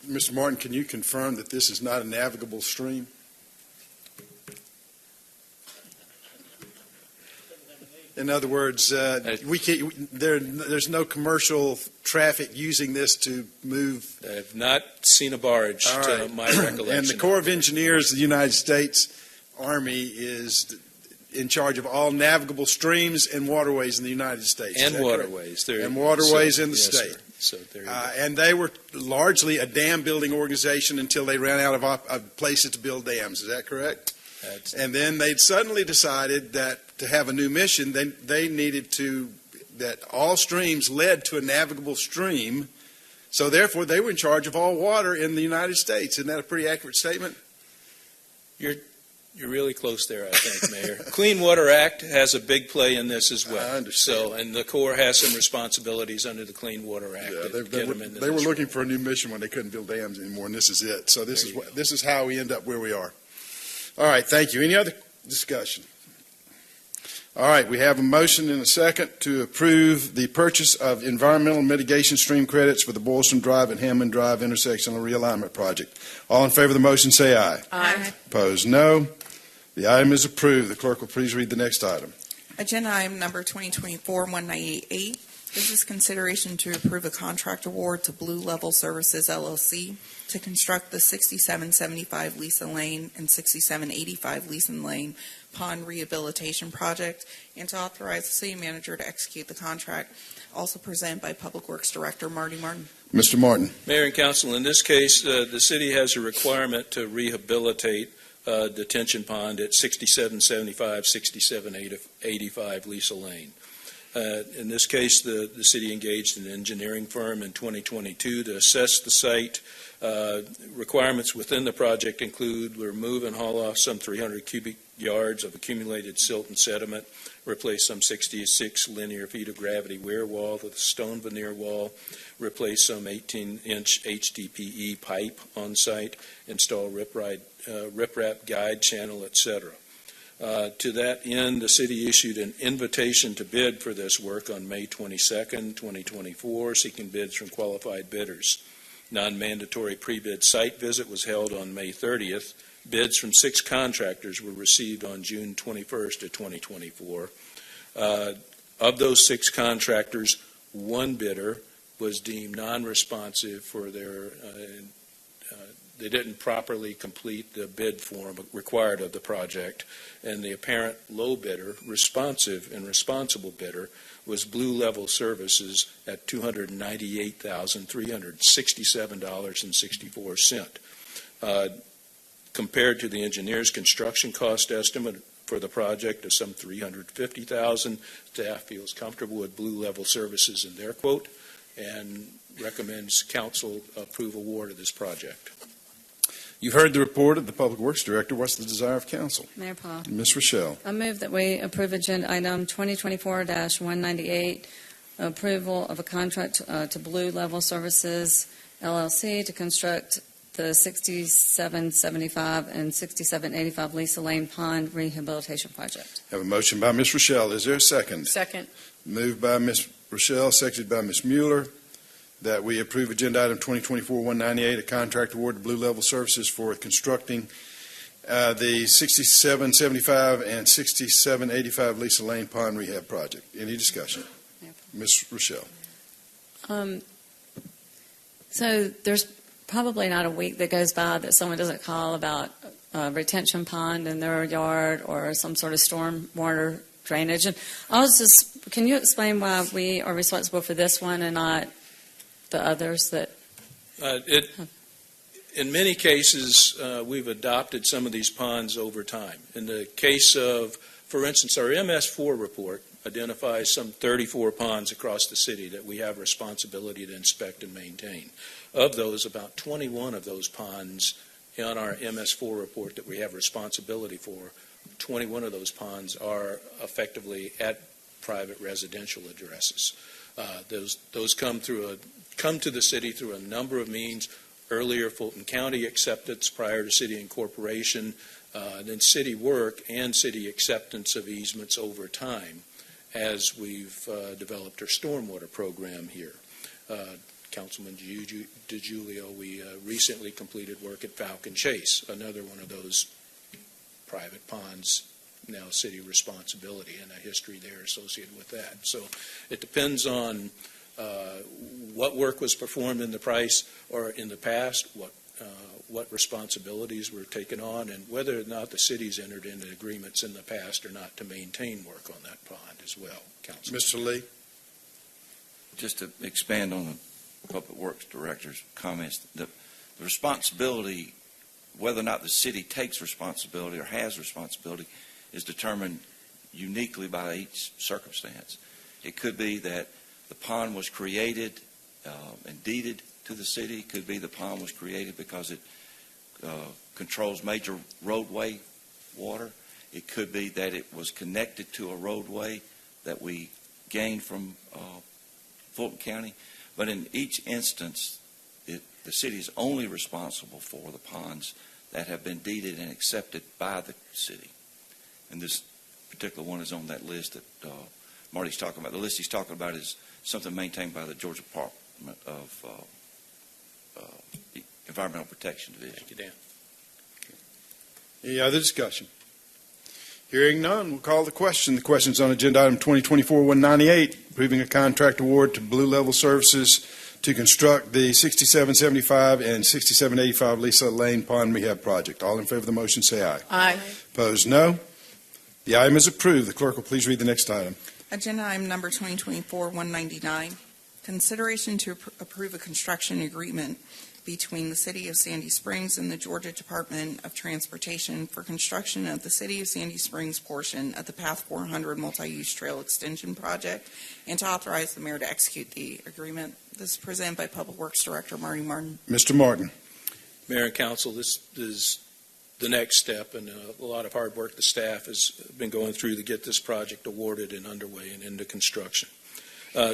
Mr. Martin, can you confirm that this is not a navigable stream? In other words, there's no commercial traffic using this to move. I've not seen a barge to my recollection. And the Corps of Engineers of the United States Army is in charge of all navigable streams and waterways in the United States. And waterways. And waterways in the state. Sir. So there you go. And they were largely a dam building organization until they ran out of places to build dams. Is that correct? And then they suddenly decided that to have a new mission, they needed that all streams led to a navigable stream. So therefore, they were in charge of all water in the United States. Isn't that a pretty accurate statement? You're really close there, I think, Mayor. Clean Water Act has a big play in this as well. I understand. And the Corps has some responsibilities under the Clean Water Act. They were looking for a new mission when they couldn't build dams anymore, and this is it. So this is how we end up where we are. All right, thank you. Any other discussion? All right, we have a motion and a second to approve the purchase of environmental mitigation stream credits for the Boylston Drive and Hammond Drive intersectional realignment project. All in favor of the motion, say aye. Aye. Opposed, no. The item is approved. The clerk will please read the next item. Agenda item number 2024-1988. This is consideration to approve a contract award to Blue Level Services LLC to construct the 6775 Lisa Lane and 6785 Lisa Lane Pond Rehabilitation Project, and to authorize the city manager to execute the contract. Also presented by Public Works Director Marty Martin. Mr. Martin. Mayor and Council, in this case, the city has a requirement to rehabilitate detention pond at 6775, 6785 Lisa Lane. In this case, the city engaged an engineering firm in 2022 to assess the site. Requirements within the project include remove and haul off some 300 cubic yards of accumulated silt and sediment, replace some 66 linear feet of gravity weir wall with a stone veneer wall, replace some 18-inch HDPE pipe on site, install riprap guide channel, etc. To that end, the city issued an invitation to bid for this work on May 22nd, 2024, seeking bids from qualified bidders. Non-mandatory pre-bid site visit was held on May 30th. Bids from 6 contractors were received on June 21st of 2024. Of those 6 contractors, 1 bidder was deemed non-responsive for they didn't properly complete the bid form required of the project, and the apparent low bidder, responsive and responsible bidder, was Blue Level Services at $298,367.64. Compared to the engineer's construction cost estimate for the project of some $350,000, staff feels comfortable with Blue Level Services in their quote and recommends council approve award of this project. You've heard the report of the Public Works Director. What's the desire of council? Mayor Paul. Ms. Rochelle. I move that we approve agenda item 2024-198, approval of a contract to Blue Level Services LLC to construct the 6775 and 6785 Lisa Lane Pond Rehabilitation Project. Have a motion by Ms. Rochelle. Is there a second? Second. Moved by Ms. Rochelle, seconded by Ms. Mueller, that we approve agenda item 2024-198, a contract award to Blue Level Services for constructing the 6775 and 6785 Lisa Lane Pond Rehab Project. Any discussion? Ms. Rochelle. So there's probably not a week that goes by that someone doesn't call about a retention pond in their yard or some sort of storm water drainage. And can you explain why we are responsible for this one and not the others that? In many cases, we've adopted some of these ponds over time. In the case of, for instance, our MS4 report identifies some 34 ponds across the city that we have responsibility to inspect and maintain. Of those, about 21 of those ponds on our MS4 report that we have responsibility for, 21 of those ponds are effectively at private residential addresses. Those come to the city through a number of means. Earlier, Fulton County acceptance prior to city incorporation, then city work and city acceptance of easements over time as we've developed our stormwater program here. Councilman DiGiulio, we recently completed work at Falcon Chase, another one of those private ponds, now city responsibility, and a history there associated with that. So it depends on what work was performed in the past, what responsibilities were taken on, and whether or not the city's entered into agreements in the past or not to maintain work on that pond as well. Councilman. Mr. Lee. Just to expand on Public Works Director's comments. The responsibility, whether or not the city takes responsibility or has responsibility, is determined uniquely by each circumstance. It could be that the pond was created and deeded to the city. It could be the pond was created because it controls major roadway water. It could be that it was connected to a roadway that we gained from Fulton County. But in each instance, the city is only responsible for the ponds that have been deeded and accepted by the city. And this particular one is on that list that Marty's talking about. The list he's talking about is something maintained by the Georgia Department of Environmental Protection Division. Thank you, Dan. Any other discussion? Hearing none, we'll call the question. The question is on agenda item 2024-198, approving a contract award to Blue Level Services to construct the 6775 and 6785 Lisa Lane Pond Rehab Project. All in favor of the motion say aye. Aye. Opposed, no. The item is approved. The clerk will please read the next item. Agenda item number 2024-199, consideration to approve a construction agreement between the City of Sandy Springs and the Georgia Department of Transportation for construction of the City of Sandy Springs portion of the Path 400 Multi-Use Trail Extension Project, and to authorize the mayor to execute the agreement. This is presented by Public Works Director Marty Martin. Mr. Martin. Mayor and Council, this is the next step, and a lot of hard work the staff has been going through to get this project awarded and underway and into construction.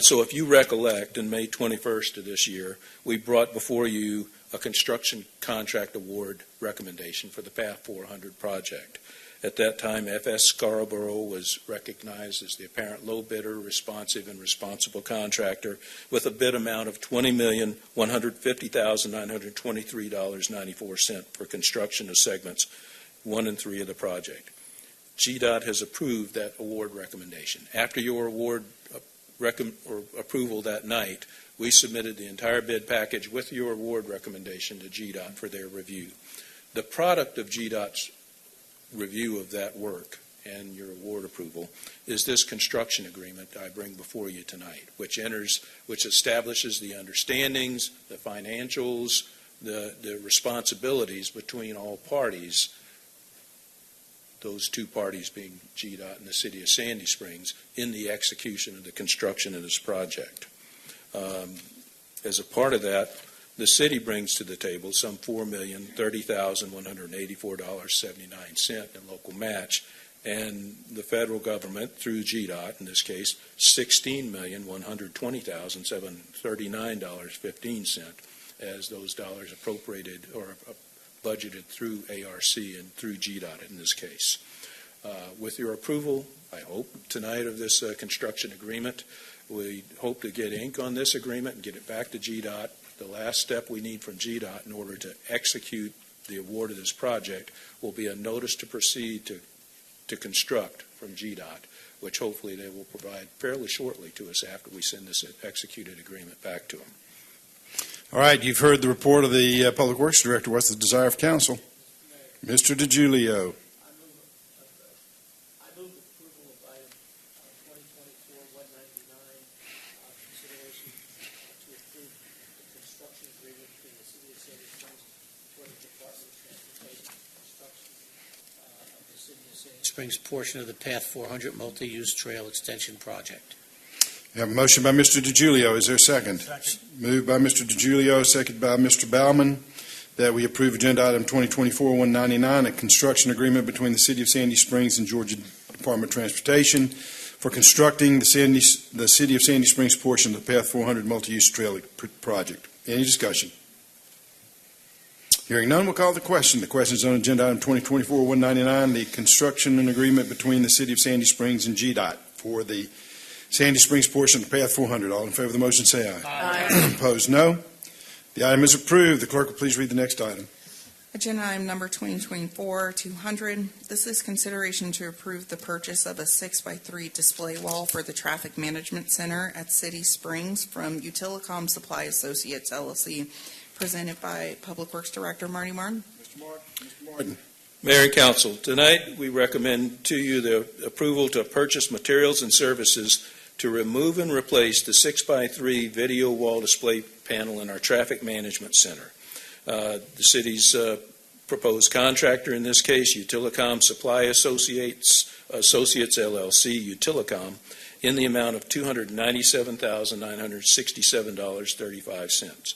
So if you recollect, on May 21st of this year, we brought before you a construction contract award recommendation for the Path 400 project. At that time, FS Scarborough was recognized as the apparent low bidder, responsive and responsible contractor with a bid amount of $20,150,923.94 for construction of segments 1 and 3 of the project. GDOT has approved that award recommendation. After your award approval that night, we submitted the entire bid package with your award recommendation to GDOT for their review. The product of GDOT's review of that work and your award approval is this construction agreement I bring before you tonight, which establishes the understandings, the financials, the responsibilities between all parties, those two parties being GDOT and the City of Sandy Springs, in the execution of the construction of this project. As a part of that, the city brings to the table some $4,030,184.79 in local match, and the federal government, through GDOT in this case, $16,120,739.15 as those dollars appropriated or budgeted through ARC and through GDOT in this case. With your approval, I hope, tonight of this construction agreement, we hope to get ink on this agreement and get it back to GDOT. The last step we need from GDOT in order to execute the award of this project will be a notice to proceed to construct from GDOT, which hopefully they will provide fairly shortly to us after we send this executed agreement back to them. All right, you've heard the report of the Public Works Director. What's the desire of council? Mr. DiGiulio. I move approval of item 2024-199, consideration to approve the construction agreement between the City of Sandy Springs and the Department of Transportation for construction of the City of Sandy Springs portion of the Path 400 Multi-Use Trail Extension Project. We have a motion by Mr. DiGiulio. Is there a second? Second. Moved by Mr. DiGiulio, seconded by Mr. Baumann, that we approve agenda item 2024-199, a construction agreement between the City of Sandy Springs and Georgia Department of Transportation for constructing the City of Sandy Springs portion of the Path 400 Multi-Use Trail Project. Any discussion? Hearing none, we'll call the question. The question is on agenda item 2024-199, the construction and agreement between the City of Sandy Springs and GDOT for the Sandy Springs portion of the Path 400. All in favor of the motion say aye. Aye. Opposed, no. The item is approved. The clerk will please read the next item. Agenda item number 2024-200. This is consideration to approve the purchase of a 6x3 display wall for the Traffic Management Center at City Springs from Utilicom Supply Associates, LLC, presented by Public Works Director Marty Martin. Mr. Martin. Mayor and Council, tonight we recommend to you the approval to purchase materials and services to remove and replace the 6x3 video wall display panel in our traffic management center. The city's proposed contractor in this case, Utilicom Supply Associates LLC, Utilicom, in the amount of $297,967.35.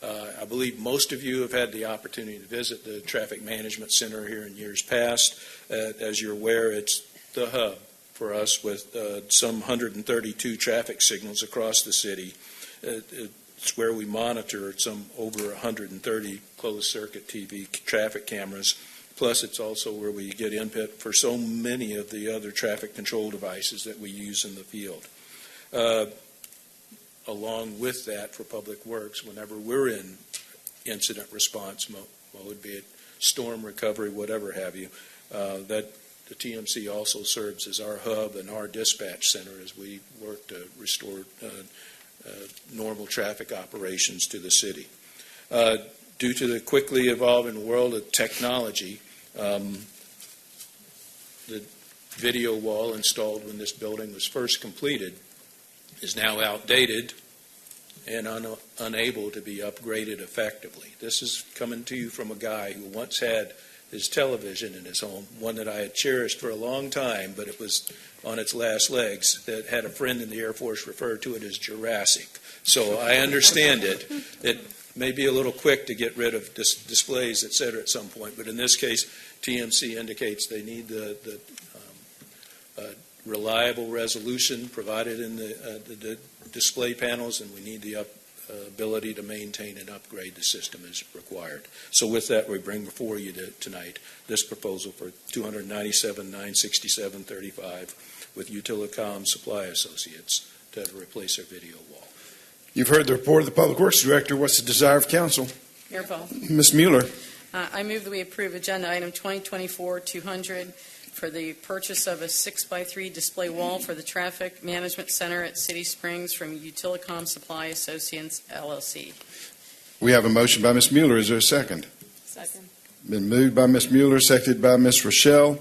I believe most of you have had the opportunity to visit the Traffic Management Center here in years past. As you're aware, it's the hub for us with some 132 traffic signals across the city. It's where we monitor some over 130 closed-circuit TV traffic cameras. Plus, it's also where we get input for so many of the other traffic control devices that we use in the field. Along with that, for Public Works, whenever we're in incident response mode, be it storm recovery, whatever have you, that the TMC also serves as our hub and our dispatch center as we work to restore normal traffic operations to the city. Due to the quickly evolving world of technology, the video wall installed when this building was first completed is now outdated and unable to be upgraded effectively. This is coming to you from a guy who once had his television in his home, one that I had cherished for a long time, but it was on its last legs, that had a friend in the Air Force refer to it as Jurassic. So I understand it. It may be a little quick to get rid of displays, et cetera, at some point, but in this case, TMC indicates they need the reliable resolution provided in the display panels, and we need the ability to maintain and upgrade the system as required. So with that, we bring before you tonight this proposal for $297,967.35 with Utilicom Supply Associates to replace our video wall. You've heard the report of the Public Works Director. What's the desire of council? Mayor Paul. Ms. Mueller. I move that we approve agenda item 2024-200 for the purchase of a 6x3 display wall for the Traffic Management Center at City Springs from Utilicom Supply Associates, LLC. We have a motion by Ms. Mueller. Is there a second? Second. Been moved by Ms. Mueller, seconded by Ms. Rochelle,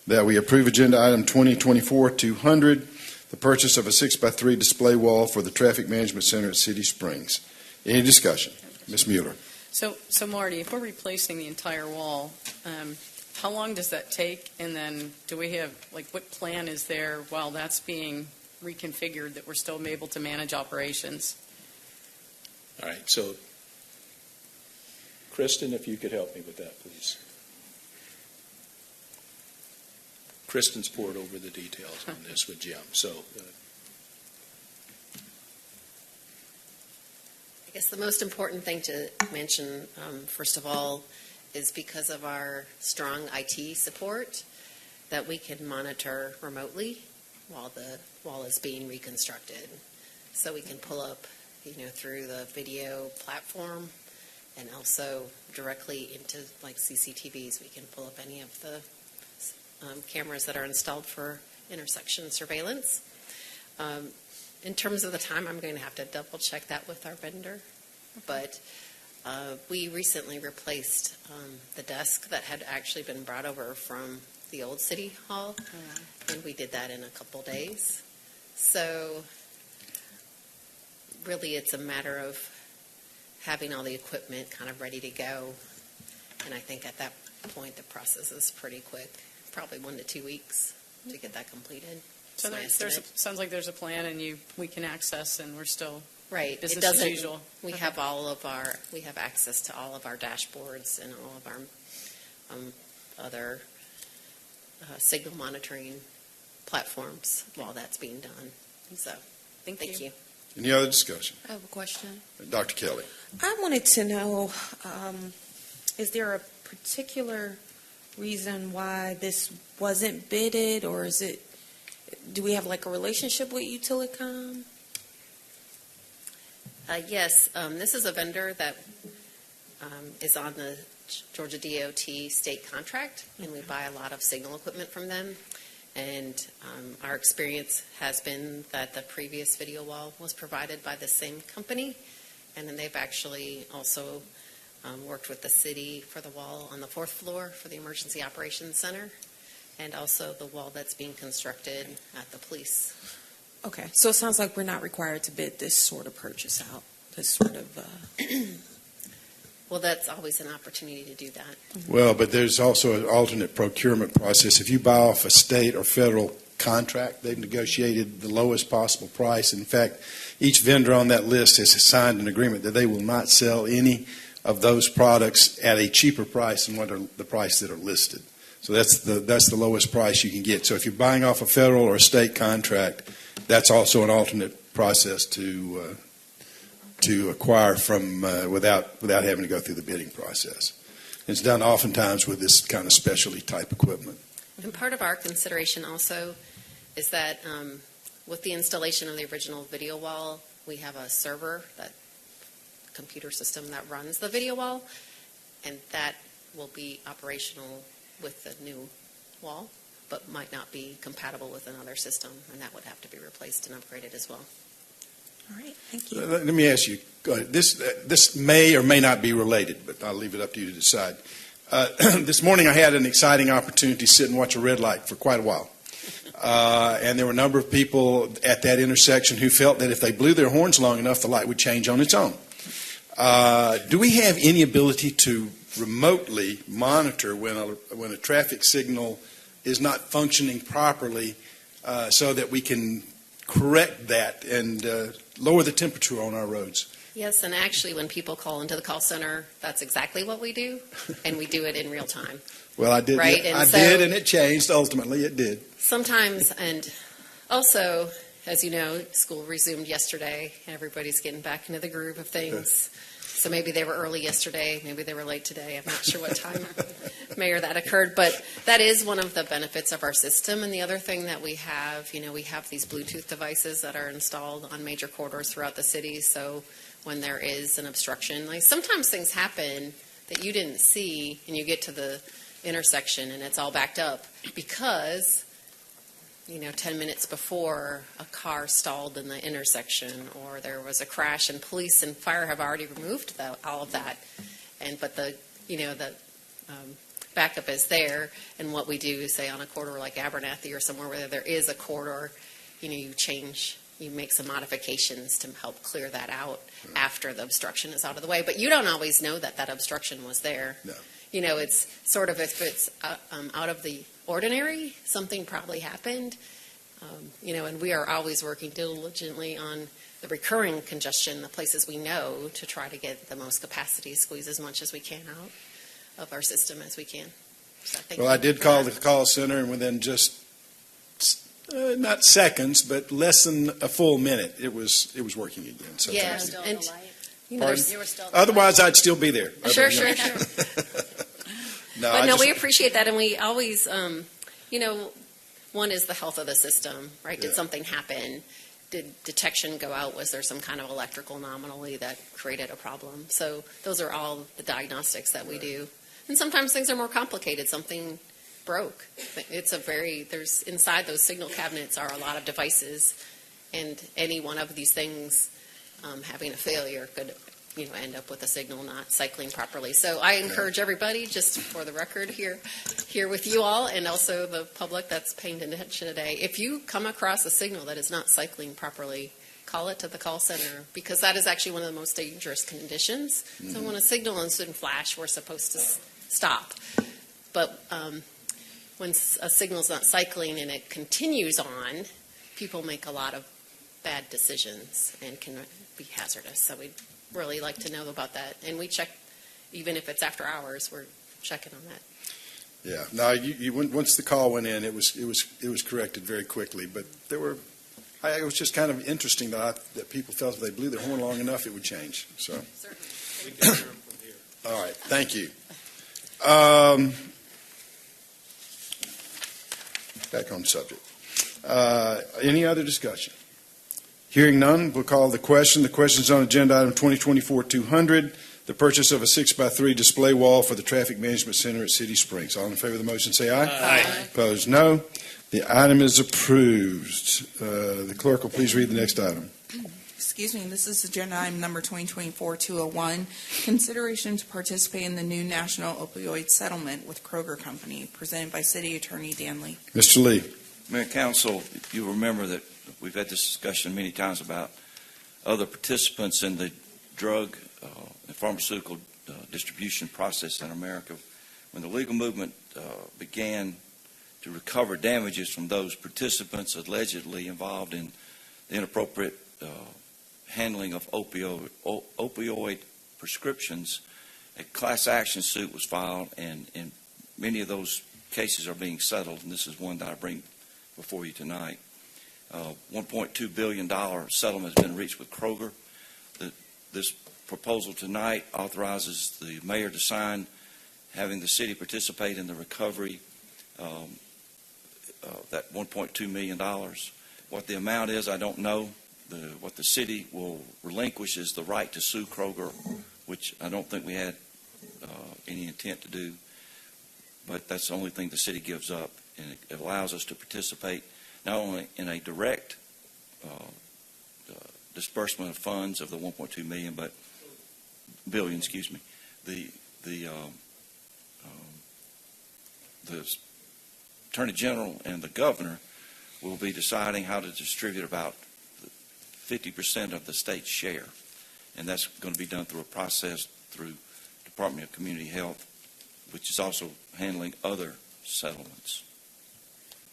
that we approve agenda item 2024-200, the purchase of a 6x3 display wall for the Traffic Management Center at City Springs. Any discussion? Ms. Mueller. So Marty, if we're replacing the entire wall, how long does that take? And then do we have, what plan is there while that's being reconfigured that we're still able to manage operations? All right, so Kristen, if you could help me with that, please. Kristen's poured over the details on this with Jim, so. I guess the most important thing to mention, first of all, is because of our strong IT support, that we can monitor remotely while the wall is being reconstructed. So we can pull up, through the video platform, and also directly into CCTVs. We can pull up any of the cameras that are installed for intersection surveillance. In terms of the time, I'm going to have to double check that with our vendor, but we recently replaced the desk that had actually been brought over from the old City Hall, and we did that in a couple days. So really it's a matter of having all the equipment kind of ready to go, and I think at that point the process is pretty quick, probably 1 to 2 weeks to get that completed. So sounds like there's a plan and we can access, and we're still right. Business It doesn't, as usual. We have we have access to all of our dashboards and all of our other signal monitoring platforms while that's being done. So, thank you. Any other discussion? I have a question. Dr. Kelly. I wanted to know, is there a particular reason why this wasn't bidded, or do we have a relationship with Utilicom? Yes, this is a vendor that is on the Georgia DOT state contract, and we buy a lot of signal equipment from them. And our experience has been that the previous video wall was provided by the same company, and then they've actually also worked with the city for the wall on the 4th floor for the Emergency Operations Center, and also the wall that's being constructed at the police Okay, so it sounds like we're not required to bid this sort of purchase out, this sort of, Well, that's always an opportunity to do that. Well, but there's also an alternate procurement process. If you buy off a state or federal contract, they've negotiated the lowest possible price. In fact, each vendor on that list has signed an agreement that they will not sell any of those products at a cheaper price than what are the price that are listed. So that's the lowest price you can get. So if you're buying off a federal or a state contract, that's also an alternate process to acquire from without having to go through the bidding process. It's done oftentimes with this kind of specialty type equipment. And part of our consideration also is that with the installation of the original video wall, we have a server, that computer system that runs the video wall, and that will be operational with the new wall, but might not be compatible with another system, and that would have to be replaced and upgraded as well. all right, thank you. Let me ask you, this may or may not be related, but I'll leave it up to you to decide. This morning I had an exciting opportunity to sit and watch a red light for quite a while. And there were a number of people at that intersection who felt that if they blew their horns long enough, the light would change on its own. Do we have any ability to remotely monitor when a traffic signal is not functioning properly so that we can correct that and lower the temperature on our roads? Yes, and actually when people call into the call center, that's exactly what we do, and we do it in real time. Well, I did. Right, Yeah, and I did, and it changed. Ultimately, it did. Sometimes, and also, as you know, school resumed yesterday. Everybody's getting back into the groove of things. So maybe they were early yesterday, maybe they were late today. I'm not sure what time, Mayor, that occurred. But that is one of the benefits of our system. And the other thing that we have, we have these Bluetooth devices that are installed on major corridors throughout the city. So when there is an obstruction, like sometimes things happen that you didn't see, and you get to the intersection and it's all backed up because 10 minutes before a car stalled in the intersection, or there was a crash, and police and fire have already removed all of that, but the backup is there. And what we do is, say on a corridor like Abernathy or somewhere where there is a corridor, you make some modifications to help clear that out after the obstruction is out of the way. But you don't always know that obstruction was there. No. It's sort of, if it's out of the ordinary, something probably happened. And we are always working diligently on the recurring congestion, the places we know, to try to get the most capacity, squeeze as much as we can out of our system as we can. So Well, I did call the call center, and within just not seconds, but less than a full minute, it was working again. So yeah, and otherwise I'd still be there. Sure. No, we appreciate that, and we always, one is the health of the system, right? Did something happen? Did detection go out? Was there some kind of electrical anomaly that created a problem? So those are all the diagnostics that we do. And sometimes things are more complicated. Something broke. There's inside those signal cabinets are a lot of devices, and any one of these things having a failure could end up with a signal not cycling properly. So I encourage everybody, just for the record here with you all, and also the public that's paying attention today, if you come across a signal that is not cycling properly, call it to the call center, because that is actually one of the most dangerous conditions. Mm-hmm. So when a signal and flash, we're supposed to stop. But when a signal's not cycling and it continues on, people make a lot of bad decisions and can be hazardous. So we'd really like to know about that. And we check, even if it's after hours, we're checking on that. Yeah. No, once the call went in, it was corrected very quickly. But it was just kind of interesting that people felt if they blew their horn long enough, it would change. So. Certainly. All right. Thank you. Back on subject. Any other discussion? Hearing none, we'll call the question. The question is on agenda item 2024-200, the purchase of a 6x3 display wall for the Traffic Management Center at City Springs. All in favor of the motion, say aye. Aye. Opposed, no. The item is approved. The clerk will please read the next item. Excuse me, this is agenda item number 2024-201, consideration to participate in the new national opioid settlement with Kroger Company, presented by City Attorney Dan Lee. Mr. Lee. Mayor Council, you'll remember that we've had this discussion many times about other participants in the drug and pharmaceutical distribution process in America. When the legal movement began to recover damages from those participants allegedly involved in the inappropriate handling of opioid prescriptions, a class action suit was filed, and many of those cases are being settled, and this is one that I bring before you tonight. $1.2 billion settlement has been reached with Kroger. This proposal tonight authorizes the mayor to sign, having the city participate in the recovery, that $1.2 million. What the amount is, I don't know. What the city will relinquish is the right to sue Kroger, which I don't think we had any intent to do. But that's the only thing the city gives up, and it allows us to participate not only in a direct disbursement of funds of the 1.2 million, but billion, excuse me. The Attorney General and the Governor will be deciding how to distribute about 50% of the state's share, and that's going to be done through a process through Department of Community Health, which is also handling other settlements.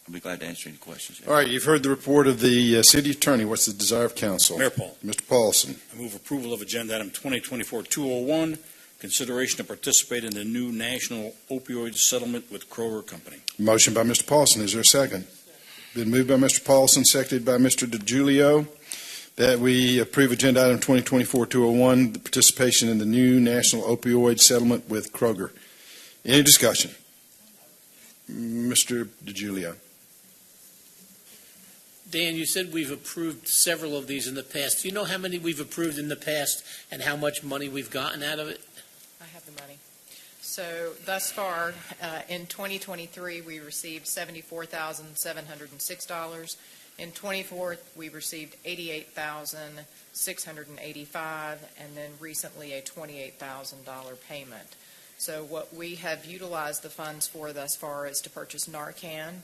I'll be glad to answer any questions. All right, you've heard the report of the city attorney. What's the desire of council? Mayor Paul. Mr. Paulson. I move approval of agenda item 2024-201, consideration to participate in the new national opioid settlement with Kroger Company. Motion by Mr. Paulson. Is there a second? Been moved by Mr. Paulson, seconded by Mr. DiGiulio, that we approve agenda item 2024-201, the participation in the new national opioid settlement with Kroger. Any discussion? Mr. DiGiulio. Dan, you said we've approved several of these in the past. Do you know how many we've approved in the past and how much money we've gotten out of it? I have the money. So thus far, in 2023, we received $74,706. In 24, we received $88,685, and then recently a $28,000 payment. So what we have utilized the funds for thus far is to purchase Narcan,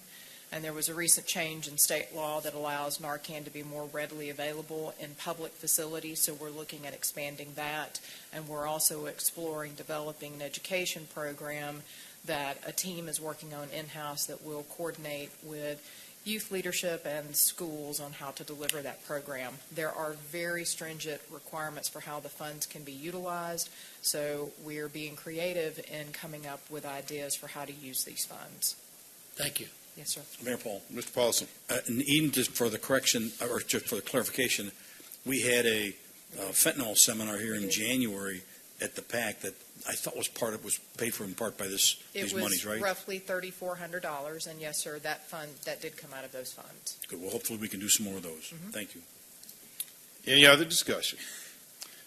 and there was a recent change in state law that allows Narcan to be more readily available in public facilities, so we're looking at expanding that, and we're also exploring developing an education program that a team is working on in-house that will coordinate with youth leadership and schools on how to deliver that program. There are very stringent requirements for how the funds can be utilized, so we are being creative in coming up with ideas for how to use these funds. Thank you. Yes, sir. Mayor Paul. Mr. Paulson. And even just for the correction, or just for the clarification, we had a fentanyl seminar here in January at the PAC that I thought was paid for in part by these monies, right? It was roughly $3,400, and yes, sir, that fund, that did come out of those funds. Good. Well, hopefully we can do some more of those. Thank you. Any other discussion?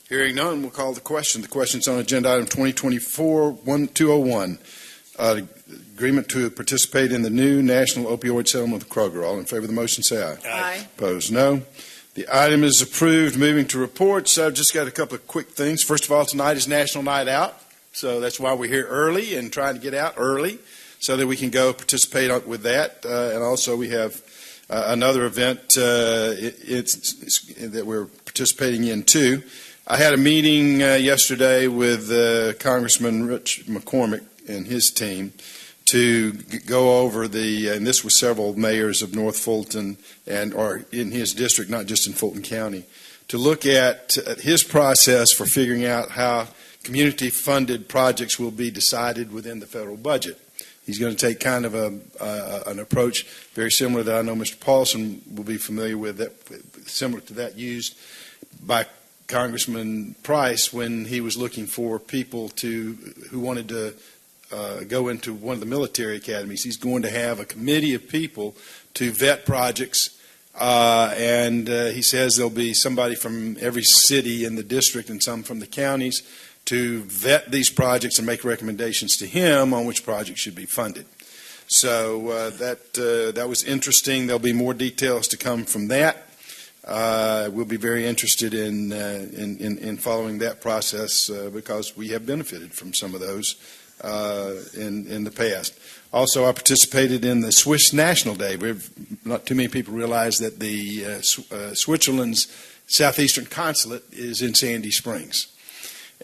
Hearing none, we'll call the question. The question's on agenda item 2024-201, agreement to participate in the new national opioid settlement with Kroger. All in favor of the motion, say aye. Aye. Opposed, no. The item is approved. Moving to reports, I've just got a couple of quick things. First of all, tonight is National Night Out, so that's why we're here early and trying to get out early so that we can go participate with that. And also we have another event that we're participating in too. I had a meeting yesterday with Congressman Rich McCormick and his team to go over and this was several mayors of North Fulton or in his district, not just in Fulton County, to look at his process for figuring out how community-funded projects will be decided within the federal budget. He's going to take kind of an approach very similar that I know Mr. Paulson will be familiar with, similar to that used by Congressman Price when he was looking for people who wanted to go into one of the military academies. He's going to have a committee of people to vet projects, and he says there'll be somebody from every city in the district and some from the counties to vet these projects and make recommendations to him on which projects should be funded. So that was interesting. There'll be more details to come from that. We'll be very interested in following that process because we have benefited from some of those in the past. Also, I participated in the Swiss National Day. Not too many people realize that the Switzerland's southeastern consulate is in Sandy Springs.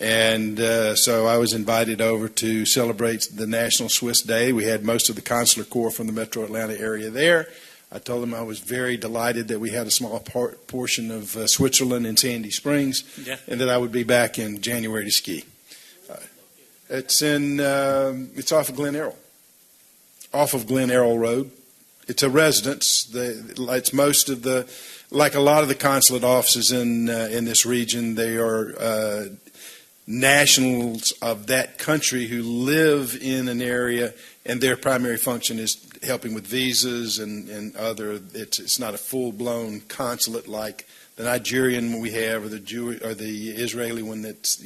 And so I was invited over to celebrate the National Swiss Day. We had most of the consular corps from the metro Atlanta area there. I told them I was very delighted that we had a small portion of Switzerland in Sandy Springs, and that I would be back in January to ski. It's off of Glen Errol Road. It's a residence. It's most of like a lot of the consulate offices in this region. They are nationals of that country who live in an area, and their primary function is helping with visas and other. It's not a full-blown consulate like the Nigerian we have, or the Israeli one that's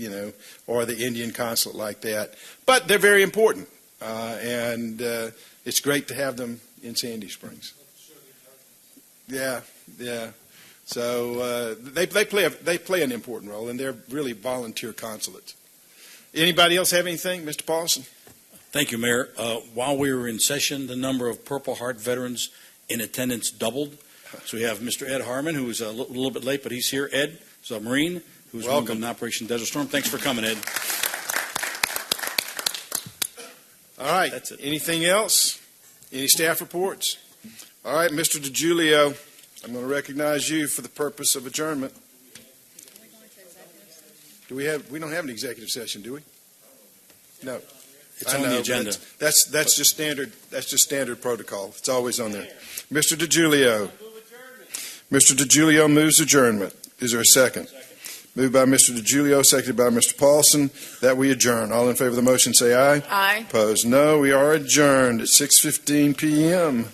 or the Indian consulate like that. But they're very important, and it's great to have them in Sandy Springs. Yeah. So they play an important role, and they're really volunteer consulates. Anybody else have anything, Mr. Paulson? Thank you, Mayor. While we were in session, the number of Purple Heart veterans in attendance doubled. So we have Mr. Ed Harmon, who was a little bit late, but he's here. Ed is a Marine who's welcome in Operation Desert Storm. Thanks for coming, Ed. All right. That's it. Anything else? Any staff reports? All right, Mr. DiGiulio, I'm going to recognize you for the purpose of adjournment. We don't have an executive session, do we? No. It's on the agenda. That's just standard. That's just standard protocol. It's always on there. Mr. DiGiulio. Mr. DiGiulio moves adjournment. Is there a second? Moved by Mr. DiGiulio, seconded by Mr. Paulson, that we adjourn. All in favor of the motion say aye. Aye. Opposed, no. We are adjourned at 6:15 p.m.